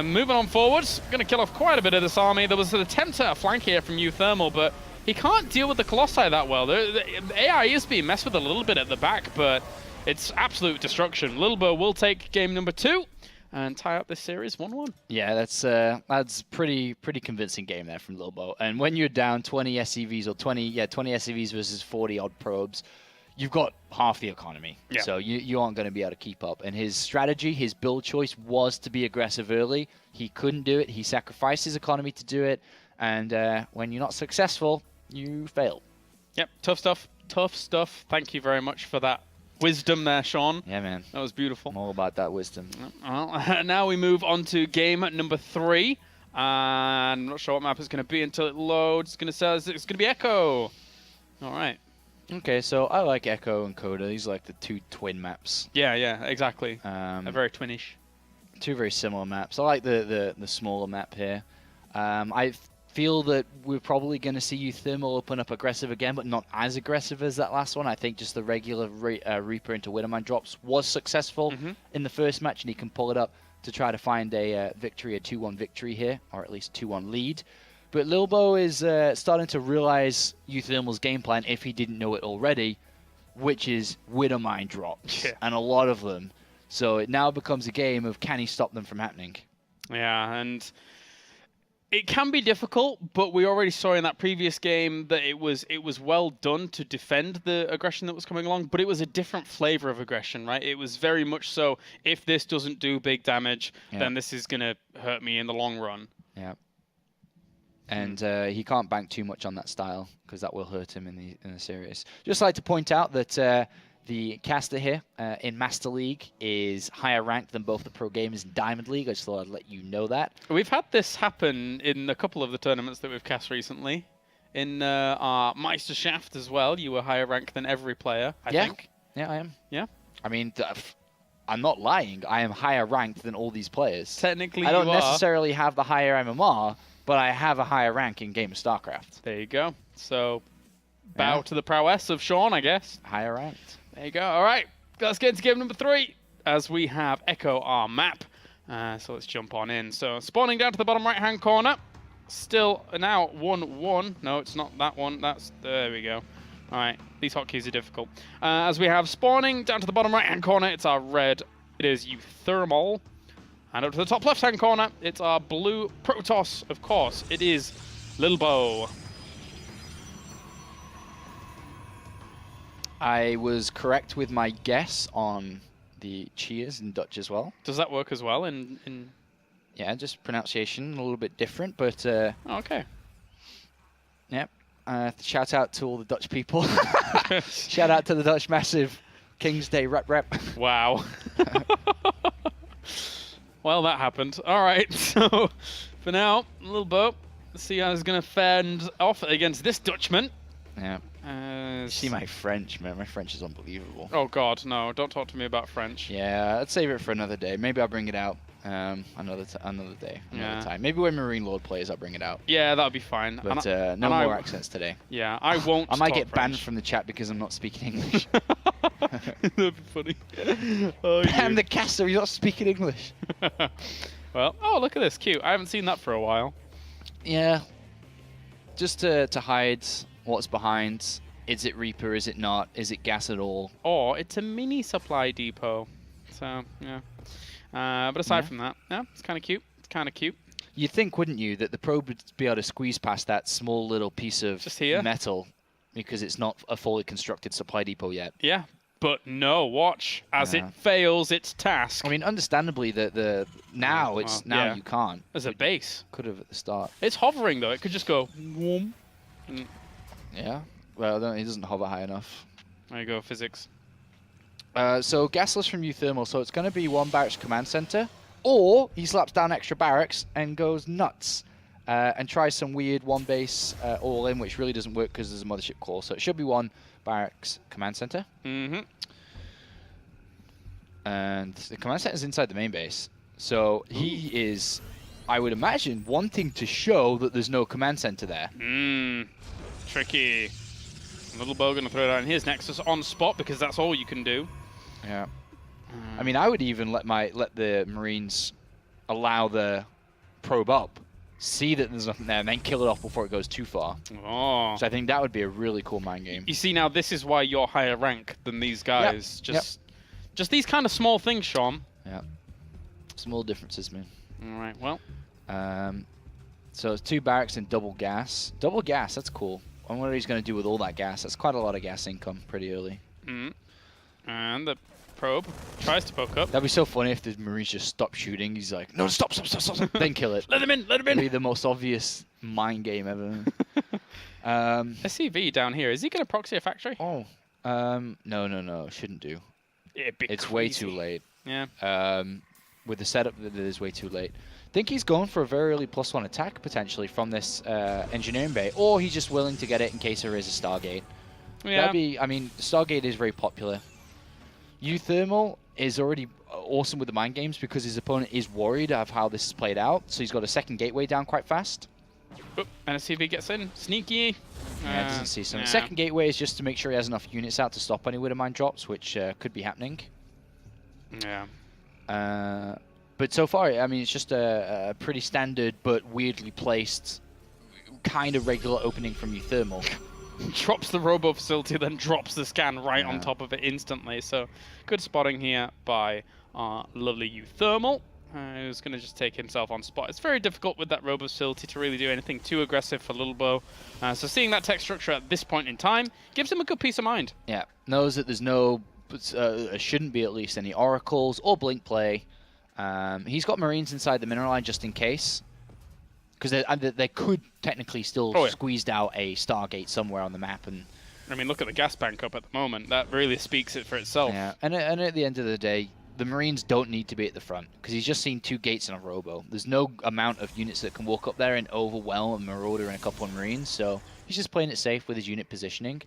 moving on forwards. Going to kill off quite a bit of this army. There was an attempt at a flank here from Uthermal, but he can't deal with the Colossi that well. The AI is being messed with a little bit at the back, but it's absolute destruction. Lilbow will take game number 2 and tie up this series 1-1. Yeah, that's pretty convincing game there from Lilbow. And when you're down 20 SCVs or 20 SCVs versus 40 odd probes, you've got half the economy. Yeah. So you aren't going to be able to keep up. And his strategy, his build choice was to be aggressive early. He couldn't do it. He sacrificed his economy to do it. And when you're not successful, you fail. Yep, tough stuff. Tough stuff. Thank you very much for that wisdom there, Sean. Yeah, man. That was beautiful. I'm all about that wisdom. Well, now we move on to game number 3. I'm not sure what map it's going to be until it loads. It's going to say it's going to be Echo. All right. Okay, so I like Echo and Coda. These are like the 2 twin maps. Yeah, exactly. They're very twinish. 2 very similar maps. I like the smaller map here. I feel that we're probably going to see Uthermal open up aggressive again, but not as aggressive as that last one. I think just the regular Reaper into Widowmine drops was successful in the first match, and he can pull it up to try to find a victory, a 2-1 victory here, or at least 2-1 lead. But Lilbow is starting to realize Uthermal's game plan, if he didn't know it already, which is Widowmine drops, and a lot of them. So it now becomes a game of, can he stop them from happening? Yeah, and It can be difficult, but we already saw in that previous game that it was well done to defend the aggression that was coming along, but it was a different flavor of aggression, right? It was very much so, if this doesn't do big damage, then this is going to hurt me in the long run. Yeah. And he can't bank too much on that style, because that will hurt him in the series. Just like to point out that the caster here in Master League is higher ranked than both the pro gamers in Diamond League. I just thought I'd let you know that. We've had this happen in a couple of the tournaments that we've cast recently. In our Meisterschaft as well, you were higher ranked than every player, I think. Yeah, I am. Yeah? I mean, I'm not lying. I am higher ranked than all these players. Technically, I don't necessarily have the higher MMR, but I have a higher rank in game of StarCraft. There you go. So, bow to the prowess of Sean, I guess. Higher ranked. There you go. All right, let's get into game number 3 as we have Echo our map. So let's jump on in. So spawning down to the bottom right-hand corner. Still now 1-1. No, it's not that one. There we go. All right, these hotkeys are difficult. As we have spawning down to the bottom right-hand corner, it's our red. It is Uthermal. And up to the top left-hand corner, it's our blue Protoss. Of course, it is Lilbow. I was correct with my guess on the cheers in Dutch as well. Does that work as well in... Yeah, just pronunciation a little bit different, but... okay. Yep. Shout out to all the Dutch people. Shout out to the Dutch Massive. King's Day rep. Wow. Well, that happened. All right, so for now, Lilbow, let's see how he's going to fend off against this Dutchman. Yeah. See my French, man. My French is unbelievable. Oh, God, no. Don't talk to me about French. Yeah, I'd save it for another day. Maybe I'll bring it out another day, another time. Maybe when Marine Lord plays, I'll bring it out. Yeah, that'll be fine. But no more accents today. Yeah, I won't I might get French. banned from the chat because I'm not speaking English. That'd be funny. Oh, Ban the caster, he's not speaking English. Well, oh, look at this. Cute. I haven't seen that for a while. Yeah. Just to hide what's behind. Is it Reaper? Is it not? Is it gas at all? Or it's a mini supply depot. So, yeah. But aside from that, yeah, it's kind of cute. It's kind of cute. You'd think, wouldn't you, that the probe would be able to squeeze past that small little piece of metal because it's not a fully constructed supply depot yet. Yeah, but no, watch as it fails its task. I mean, understandably, now you can't. As a base. Could have at the start. It's hovering, though. It could just go... Whoom. Yeah. Well, it doesn't hover high enough. There you go, physics. So gasless from Uthermal, so it's going to be one barracks command center, or he slaps down extra barracks and goes nuts and tries some weird one base all in, which really doesn't work because there's a mothership core. So it should be one barracks command center. Mm-hmm. And the command center is inside the main base, so he is, I would imagine, wanting to show that there's no command center there. Tricky. Lilbow going to throw down his Nexus on spot because that's all you can do. Yeah. I mean, I would even let the Marines allow the probe up, see that there's nothing there, and then kill it off before it goes too far. Oh. So I think that would be a really cool mind game. You see, now this is why you're higher rank than these guys. Just these kind of small things, Sean. Yeah. Small differences, man. All right, well. So it's 2 barracks and double gas. Double gas, that's cool. I wonder what he's going to do with all that gas. That's quite a lot of gas income pretty early. And the probe tries to poke up. That'd be so funny if the Marines just stop shooting. He's like, no, stop, then kill it. Let him in, let him in. It'd be the most obvious mind game ever. SCV down here, is he going to proxy a factory? Oh, no, shouldn't do. It's crazy. way too late. Yeah. With the setup, that it is way too late. I think he's going for a very early +1 attack, potentially, from this engineering bay. Or he's just willing to get it in case there is a Stargate. Yeah. That'd be, I mean, Stargate is very popular. Uthermal is already awesome with the mind games because his opponent is worried of how this is played out. So he's got a second gateway down quite fast. And a CV gets in. Sneaky. Yeah, it doesn't see some. The second gateway is just to make sure he has enough units out to stop any Widow Mine drops, which could be happening. Yeah. But so far, I mean, it's just a pretty standard but weirdly placed, kind of regular opening from Uthermal. Drops the robo facility, then drops the scan right on top of it instantly. So good spotting here by our lovely Uthermal. Who's going to just take himself on spot. It's very difficult with that Robo facility to really do anything too aggressive for Lilbow. So seeing that tech structure at this point in time gives him a good peace of mind. Yeah, knows that there's no, shouldn't be at least any oracles or blink play. He's got Marines inside the mineral line just in case. Because they could technically still squeezed out a Stargate somewhere on the map. And I mean, look at the gas bank up at the moment. That really speaks it for itself. Yeah, and at the end of the day, the Marines don't need to be at the front because he's just seen 2 gates in a Robo. There's no amount of units that can walk up there and overwhelm a Marauder and a couple of Marines, so he's just playing it safe with his unit positioning.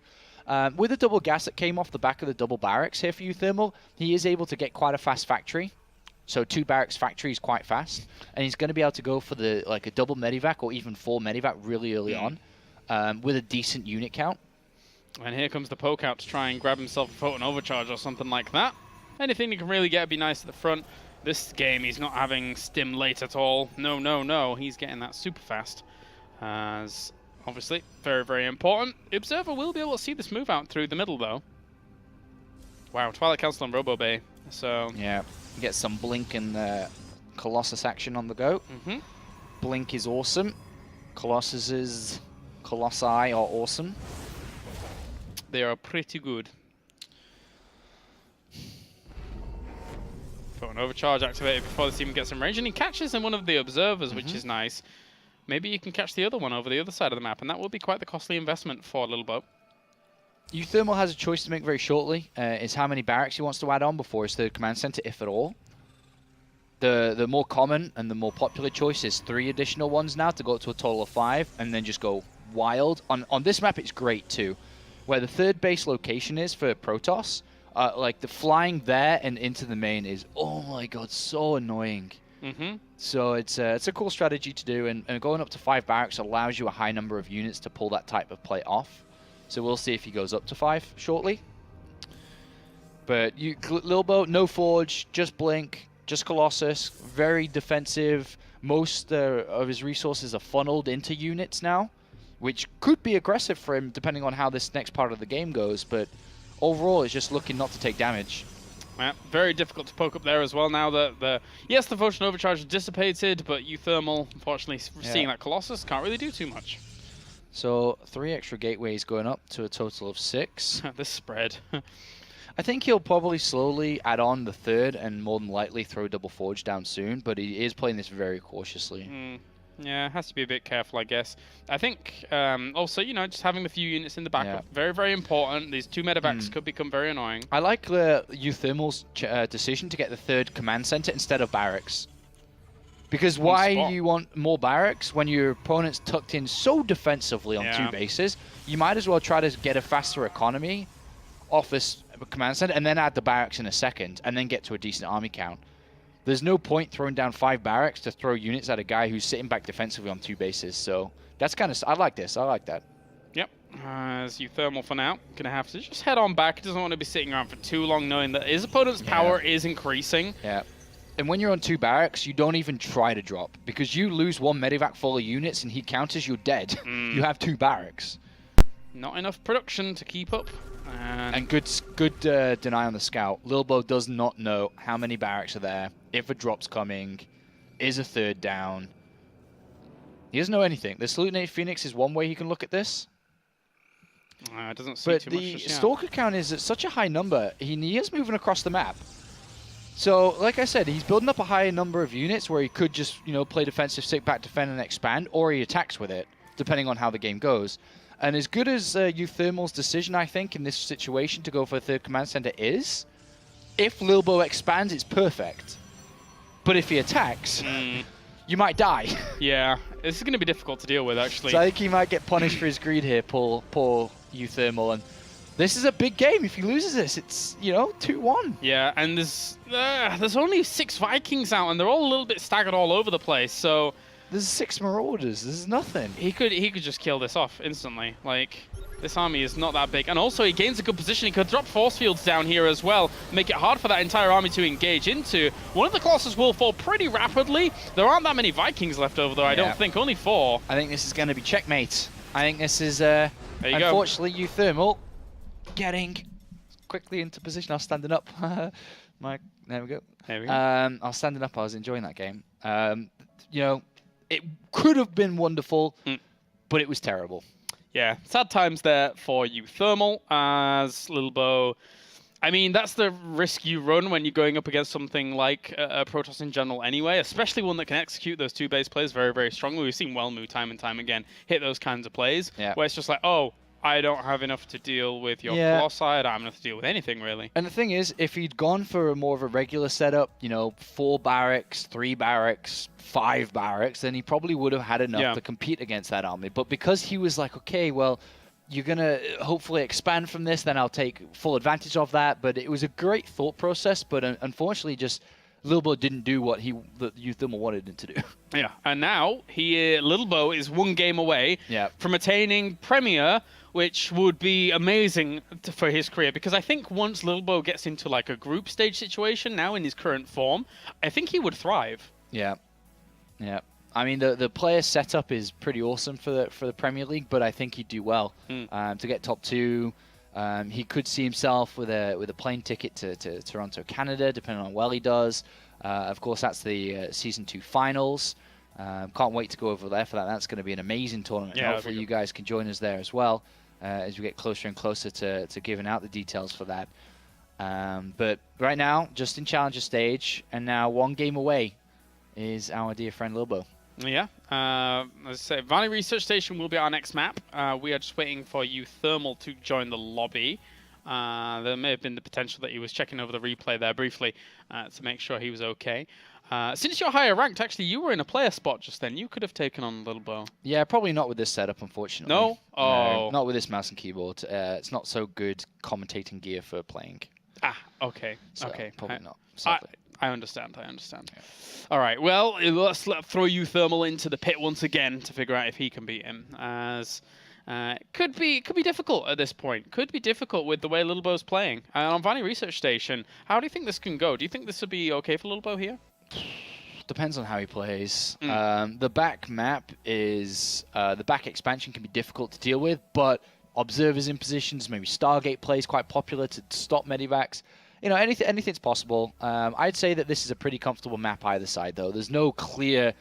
With the double gas that came off the back of the double barracks here for Uthermal, he is able to get quite a fast factory. So 2 barracks factory is quite fast, and he's going to be able to go for the a double medivac or even 4 medivac really early on with a decent unit count. And here comes the poke out to try and grab himself a photon overcharge or something like that. Anything you can really get would be nice at the front. This game, he's not having stim late at all. No, no, no. He's getting that super fast. As obviously, very, very important. The Observer will be able to see this move out through the middle, though. Wow, Twilight Council and Robo Bay. So yeah, get some blink and Colossus action on the go. Blink is awesome. Colossi are awesome. They are pretty good. An overcharge activated before this even gets in range, and he catches in one of the observers, which is nice. Maybe you can catch the other one over the other side of the map, and that will be quite the costly investment for Lilbow. Uthermal has a choice to make very shortly, is how many barracks he wants to add on before his 3rd command center, if at all. The more common and the more popular choice is 3 additional ones now to go up to a total of 5, and then just go wild. On this map, it's great too, where the 3rd base location is for Protoss. Like the flying there and into the main is, oh my god, so annoying. So it's a cool strategy to do, and going up to 5 barracks allows you a high number of units to pull that type of play off. So we'll see if he goes up to 5 shortly. But Lilbow, no Forge, just Blink, just Colossus, very defensive. Most of his resources are funneled into units now, which could be aggressive for him depending on how this next part of the game goes, but overall, it's just looking not to take damage. Yeah, very difficult to poke up there as well now that yes, the Photon Overcharge is dissipated, but Uthermal, unfortunately, seeing that Colossus, can't really do too much. So 3 extra gateways going up to a total of 6. This spread. I think he'll probably slowly add on the 3rd and more than likely throw Double Forge down soon, but he is playing this very cautiously. Yeah, has to be a bit careful, I guess. I think also, you know, just having the few units in the backup, very, very important. These 2 medevacs could become very annoying. I like Uthermal's decision to get the 3rd command center instead of barracks. Because why you want more barracks when your opponent's tucked in so defensively on 2 bases? You might as well try to get a faster economy off this command center and then add the barracks in a second and then get to a decent army count. There's no point throwing down 5 barracks to throw units at a guy who's sitting back defensively on 2 bases. So that's kind of, I like this. I like that. Yep. As Uthermal for now, going to have to just head on back. He doesn't want to be sitting around for too long knowing that his opponent's power is increasing. Yeah. And when you're on 2 barracks, you don't even try to drop because you lose 1 medevac full of units and he counters, you're dead. You have 2 barracks. Not enough production to keep up. And good deny on the scout. Lilbow does not know how many barracks are there, if a drop's coming, is a 3rd down. He doesn't know anything. The Salutated Phoenix is one way he can look at this. It doesn't see too much. But the Stalker count is at such a high number, he is moving across the map. So, like I said, he's building up a high number of units where he could just, you know, play defensive, sit back, defend, and expand, or he attacks with it, depending on how the game goes. And as good as Uthermal's decision, I think, in this situation to go for a 3rd command center is, if Lilbow expands, it's perfect. But if he attacks, you might die. Yeah, this is going to be difficult to deal with, actually. So I think he might get punished for his greed here, poor Uthermal. And this is a big game. If he loses this, it's, you know, 2-1. Yeah, and there's only 6 Vikings out, and they're all a little bit staggered all over the place, so... There's 6 Marauders. There's nothing. He could just kill this off instantly. Like, this army is not that big. And also, he gains a good position. He could drop force fields down here as well, make it hard for that entire army to engage into. One of the Colossus will fall pretty rapidly. There aren't that many Vikings left over, though, I don't think. Only 4. I think this is going to be checkmate. I think this is, unfortunately, Uthermal getting quickly into position. I was standing up. Mike. There we go. There we go. I was standing up. I was enjoying that game. You know, it could have been wonderful, but it was terrible. Yeah, sad times there for Uthermal as Lilbow. I mean, that's the risk you run when you're going up against something like Protoss in general anyway, especially one that can execute those two base plays very, very strongly. We've seen Wellmu time and time again hit those kinds of plays, where it's just like, oh, I don't have enough to deal with your Colossi, I don't have enough to deal with anything, really. And the thing is, if he'd gone for more of a regular setup, you know, 4 barracks, 3 barracks, 5 barracks, then he probably would have had enough to compete against that army. But because he was like, okay, well, you're going to hopefully expand from this, then I'll take full advantage of that. But it was a great thought process, but unfortunately just Lilbow didn't do what the Uthermal wanted him to do. Yeah, and now Lilbow is 1 game away from attaining Premier, which would be amazing for his career, because I think once Lilbow gets into like a group stage situation now in his current form, I think he would thrive. Yeah. I mean, the player setup is pretty awesome for the Premier League, but I think he'd do well to get top 2. He could see himself with a plane ticket to Toronto, Canada, depending on how well he does. Of course, that's the Season 2 finals. Can't wait to go over there for that. That's going to be an amazing tournament. Yeah, hopefully you guys can join us there as well as we get closer and closer to giving out the details for that. But right now, just in Challenger stage, and now 1 game away is our dear friend Lilbow. Yeah. As I say, Valley Research Station will be our next map. We are just waiting for Uthermal to join the lobby. There may have been the potential that he was checking over the replay there briefly to make sure he was okay. Since you're higher ranked, actually, you were in a player spot just then. You could have taken on Lilbow. Yeah, probably not with this setup, unfortunately. No? Oh. No, not with this mouse and keyboard. It's not so good commentating gear for playing. Ah, okay. So okay. Probably not. Sadly. I understand. Yeah. All right. Well, let's throw Uthermal into the pit once again to figure out if he can beat him. As could be difficult at this point. Could be difficult with the way Lilbow's playing. On Valley Research Station, how do you think this can go? Do you think this would be okay for Lilbow here? Depends on how he plays. The back map is the back expansion can be difficult to deal with, but observers in positions, maybe Stargate plays quite popular to stop medivacs. You know, anything's possible. I'd say that this is a pretty comfortable map either side, though. There's no clear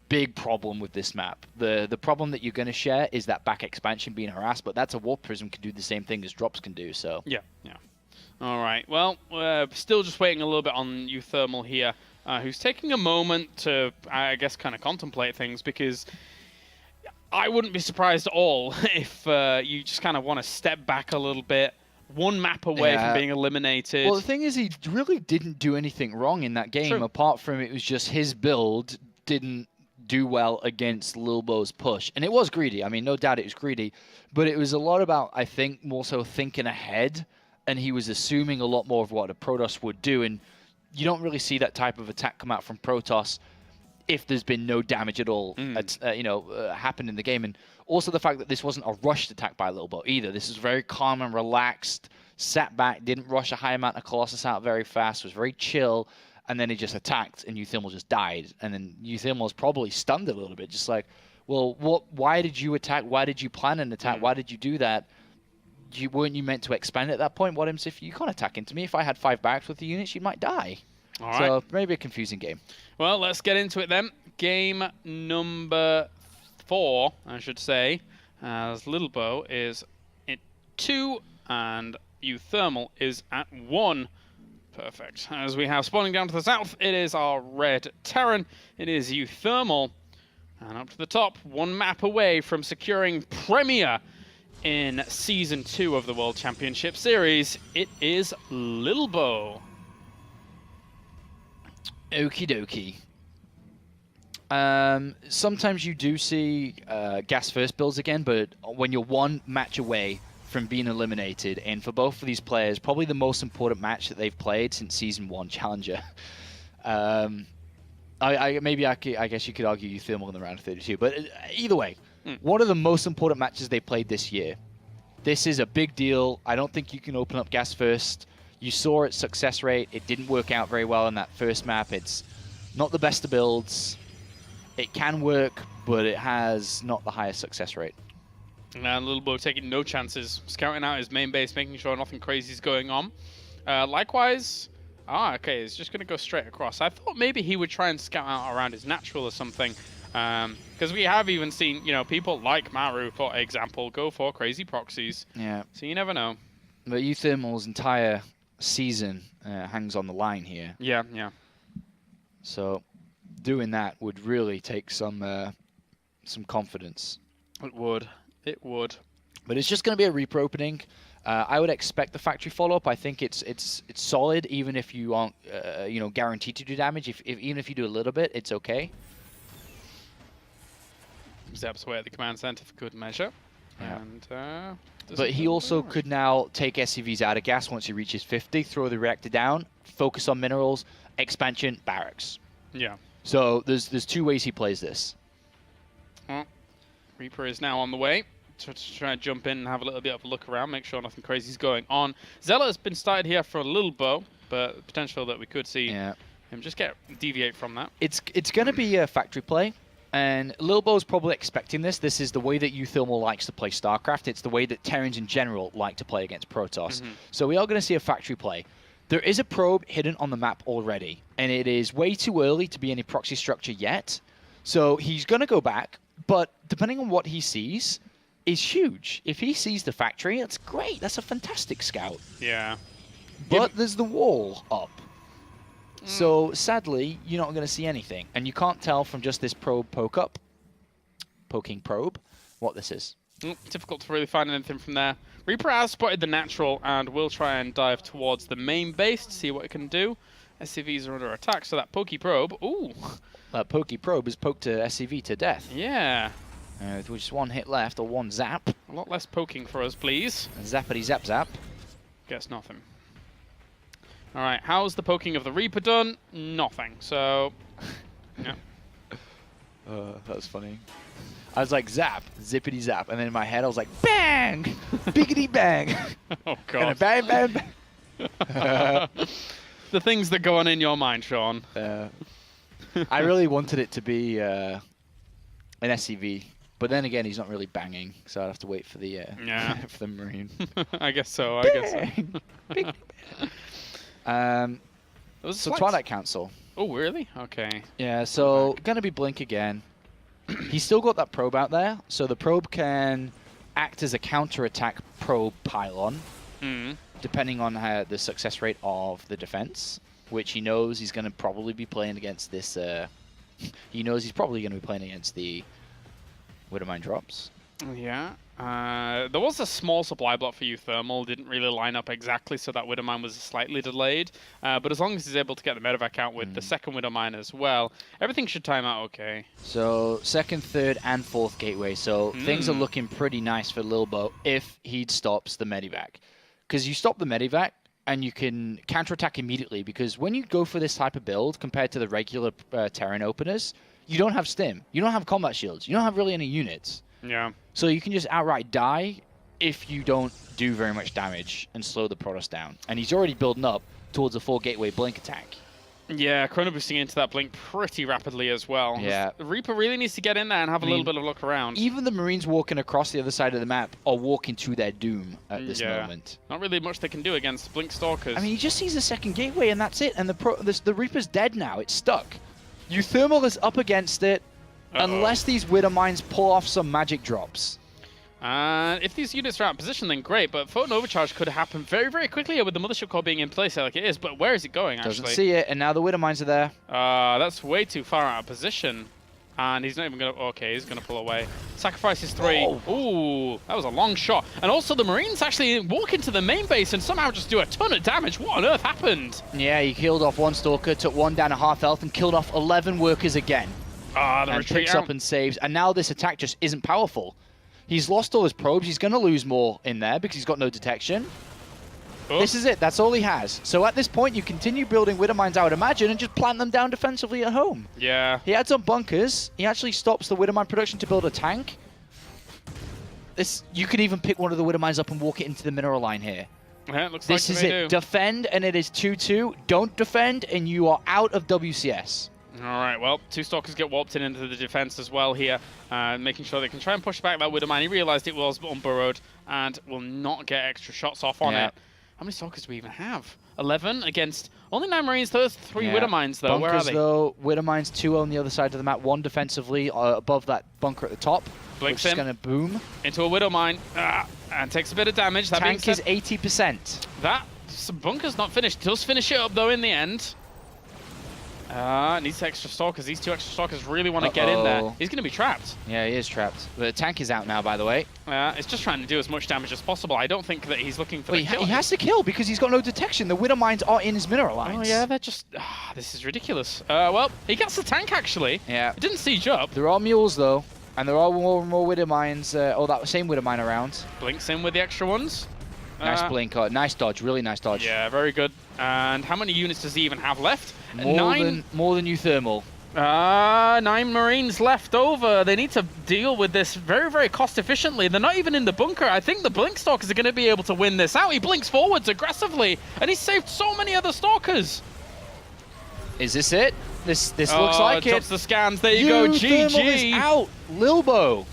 big problem with this map. The problem that you're going to share is that back expansion being harassed, but that's a Warp Prism can do the same thing as drops can do. So yeah. All right. Well, we're still just waiting a little bit on Uthermal here, who's taking a moment to, I guess, kind of contemplate things, because I wouldn't be surprised at all if you just kind of want to step back a little bit. 1 map away from being eliminated. Well, the thing is, he really didn't do anything wrong in that game, apart from it was just his build didn't do well against Lilbow's push. And it was greedy. I mean, no doubt it was greedy. But it was a lot about, I think, more so thinking ahead. And he was assuming a lot more of what a Protoss would do. And you don't really see that type of attack come out from Protoss if there's been no damage at all happened in the game. And also the fact that this wasn't a rushed attack by Lilbow either. This is very calm and relaxed, sat back, didn't rush a high amount of Colossus out very fast, was very chill, and then he just attacked, and Uthermal just died. And then Uthermal was probably stunned a little bit, just like, well, why did you attack? Why did you plan an attack? Why did you do that? Weren't you meant to expand at that point? What if you can't attack into me? If I had 5 barracks with the units, you might die. All right. So maybe a confusing game. Well, let's get into it then. Game number 4, I should say, as Lilbow is at 2 and Uthermal is at 1. Perfect. As we have spawning down to the south, it is our red Terran. It is Uthermal. And up to the top, 1 map away from securing Premier in Season 2 of the World Championship Series, it is Lilbow. Okie dokie. Sometimes you do see gas first builds again, but when you're 1 match away from being eliminated, and for both of these players, probably the most important match that they've played since Season 1 Challenger. I guess you could argue Uthermal in the round of 32, but either way, one of the most important matches they played this year. This is a big deal. I don't think you can open up gas first. You saw its success rate. It didn't work out very well in that first map. It's not the best of builds. It can work, but it has not the highest success rate. And Lilbow taking no chances, scouting out his main base, making sure nothing crazy is going on. Likewise, Ah, okay, he's just going to go straight across. I thought maybe he would try and scout out around his natural or something. Because we have even seen, you know, people like Maru, for example, go for crazy proxies. Yeah. So you never know. But Uthermal's entire season hangs on the line here. Yeah, yeah. So doing that would really take some confidence. It would. It would. But it's just going to be a Reaper opening. I would expect the factory follow-up. I think it's solid, even if you aren't you know, guaranteed to do damage. Even if you do a little bit, it's okay. Zep's away at the command center for good measure. Yeah. And but he also could now take SCVs out of gas once he reaches 50, throw the reactor down, focus on minerals, expansion, barracks. Yeah. So there's two ways he plays this. Well, Reaper is now on the way to try and jump in and have a little bit of a look around, make sure nothing crazy is going on. Zealot has been started here for a Lilbow, but potential that we could see him just deviate from that. It's going to be a factory play. And Lilbow's probably expecting this. This is the way that Uthermal likes to play StarCraft. It's the way that Terrans in general like to play against Protoss. So we are going to see a factory play. There is a probe hidden on the map already, and it is way too early to be any proxy structure yet. So he's going to go back, but depending on what he sees is huge. If he sees the factory, that's great. That's a fantastic scout. Yeah. But there's the wall up. So, sadly, you're not going to see anything. And you can't tell from just this probe poking probe, what this is. Difficult to really find anything from there. Reaper has spotted the natural and will try and dive towards the main base to see what it can do. SCVs are under attack, so that pokey probe... Ooh! That pokey probe has poked a SCV to death. Yeah. With just one hit left, or one zap. A lot less poking for us, please. Zappity zap zap. Guess nothing. Alright, how's the poking of the Reaper done? Nothing, so... yeah. That was funny. I was like, zap, zippity zap, and then in my head I was like, bang! Biggity bang! Oh, God. And a bang, bang, bang! The things that go on in your mind, Sean. I really wanted it to be an SCV, but then again, he's not really banging, so I'd have to wait for the for the Marine. I guess so, I guess so. Biggity bang! So Twilight Council. Oh, really? Okay. Yeah, so going to be Blink again. He's still got that probe out there, so the probe can act as a counter-attack probe pylon, depending on the success rate of the defense, which he knows he's going to probably be playing against this. He knows he's probably going to be playing against the Widowmine drops. Yeah. There was a small supply block for Uthermal. Didn't really line up exactly, so that Widowmine was slightly delayed. But as long as he's able to get the medevac out with the second Widowmine as well, everything should time out okay. So second, third, and fourth gateway. So things are looking pretty nice for Lilbow if he stops the medevac. Because you stop the medevac, and you can counterattack immediately. Because when you go for this type of build, compared to the regular Terran openers, you don't have stim. You don't have combat shields. You don't have really any units. Yeah. So you can just outright die if you don't do very much damage and slow the Protoss down. And he's already building up towards a 4-gateway blink attack. Yeah, chrono boosting into that blink pretty rapidly as well. Yeah. The Reaper really needs to get in there and have a little bit of a look around. Even the Marines walking across the other side of the map are walking to their doom at this moment. Not really much they can do against Blink Stalkers. I mean, he just sees a second gateway and that's it. And the Reaper's dead now. It's stuck. Uthermal is up against it. Unless these Widowmines pull off some magic drops. If these units are out of position, then great, but photon overcharge could happen very, very quickly with the Mothership Core being in place like it is, but where is it going, actually? Doesn't see it, and now the Widowmines are there. That's way too far out of position. And he's not even going to... Okay, he's going to pull away. Sacrifices 3. Oh. Ooh, that was a long shot. And also the Marines actually walk into the main base and somehow just do a ton of damage. What on earth happened? Yeah, he killed off one Stalker, took one down to half health, and killed off 11 workers again. The and retreat picks up and saves. And now this attack just isn't powerful. He's lost all his probes. He's going to lose more in there because he's got no detection. Oh. This is it. That's all he has. So at this point, you continue building Widowmines, I would imagine, and just plant them down defensively at home. Yeah. He adds on bunkers. He actually stops the Widowmine production to build a tank. You could even pick one of the Widowmines up and walk it into the mineral line here. Yeah, it looks this like is it. Defend, and it is 2-2. Don't defend, and you are out of WCS. All right, well, 2 Stalkers get warped into the defense as well here, making sure they can try and push back that Widowmine. He realized it was unburrowed and will not get extra shots off on it. How many Stalkers do we even have? 11 against only 9 Marines. There's 3 Widow Mines, though. Bunkers, where are they? Though, Widow Mines 2 on the other side of the map, 1 defensively above that bunker at the top. Blinks which in. is going to boom. Into a Widow Mine. And takes a bit of damage. That Tank being is said, 80%. that bunker's not finished. Does finish it up, though, in the end. Needs extra Stalkers. These 2 extra Stalkers really want to get in there. He's going to be trapped. Yeah, he is trapped. The tank is out now, by the way. It's just trying to do as much damage as possible. I don't think that he's looking for the kill. He has to kill because he's got no detection. The Widow Mines are in his mineral lines. Oh, yeah, they're just... this is ridiculous. Well, he gets the tank, actually. Yeah. It didn't siege up. There are mules, though. And there are more Widow Mines. That same Widow Mine around. Blinks in with the extra ones. Nice blink. Nice dodge. Really nice dodge. Yeah, very good. And how many units does he even have left? More than Uthermal. 9 Marines left over. They need to deal with this very, very cost efficiently. They're not even in the bunker. I think the Blink Stalkers are going to be able to win this out. He blinks forwards aggressively, and he saved so many other Stalkers. Is this it? This looks like it. Drops the scans. There you go. Uthermal GG. is out. Lilbow.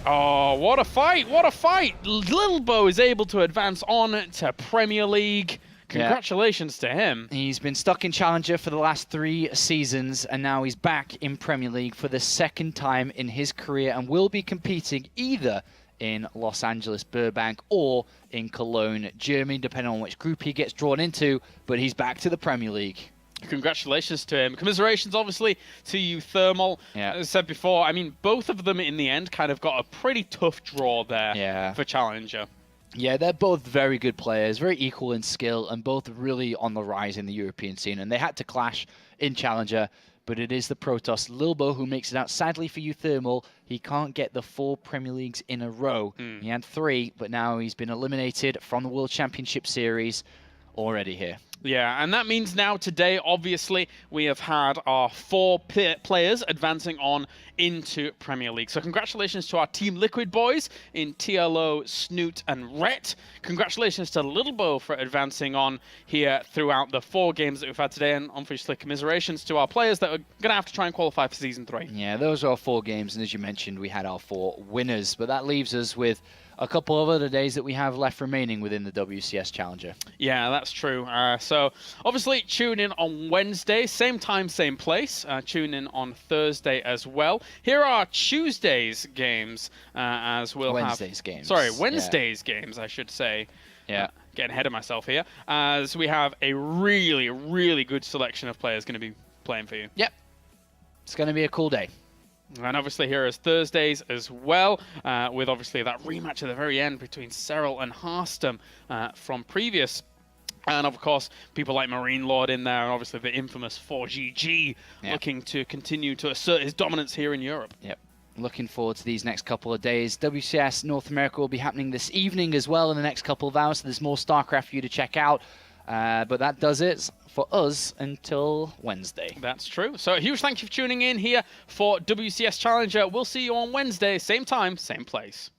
Oh, what a fight. What a fight. Lilbow is able to advance on to Premier League. Congratulations to him. He's been stuck in Challenger for the last 3 seasons, and now he's back in Premier League for the 2nd time in his career and will be competing either in Los Angeles, Burbank, or in Cologne, Germany, depending on which group he gets drawn into, but he's back to the Premier League. Congratulations to him. Commiserations, obviously, to Uthermal. Yeah. As I said before, I mean, both of them in the end kind of got a pretty tough draw there for Challenger. Yeah, they're both very good players, very equal in skill, and both really on the rise in the European scene. And they had to clash in Challenger, but it is the Protoss Lilbow who makes it out. Sadly for Uthermal, he can't get the 4 Premier Leagues in a row. He had 3, but now he's been eliminated from the World Championship Series already here. Yeah, and that means now today, obviously, we have had our 4 players advancing on into Premier League. So congratulations to our Team Liquid boys in TLO, Snoot, and Rhett. Congratulations to Lilbow for advancing on here throughout the 4 games that we've had today. And obviously, commiserations to our players that are going to have to try and qualify for Season 3. Yeah, those are our 4 games. And as you mentioned, we had our 4 winners. But that leaves us with a couple of other days that we have left remaining within the WCS Challenger. Yeah, that's true. So obviously tune in on Wednesday, same time, same place. Tune in on Thursday as well. Here are Tuesday's games as we'll Wednesday's games. Sorry, Wednesday's games, I should say. Yeah. Getting ahead of myself here. As we have a really, really good selection of players going to be playing for you. Yep. It's going to be a cool day. And obviously here is Thursdays as well, with obviously that rematch at the very end between Serral and Harstam from previous. And of course, people like Marine Lord in there, and obviously the infamous 4GG looking to continue to assert his dominance here in Europe. Yep. Looking forward to these next couple of days. WCS North America will be happening this evening as well in the next couple of hours, so there's more StarCraft for you to check out. But that does it for us until Wednesday. That's true. So a huge thank you for tuning in here for WCS Challenger. We'll see you on Wednesday, same time, same place.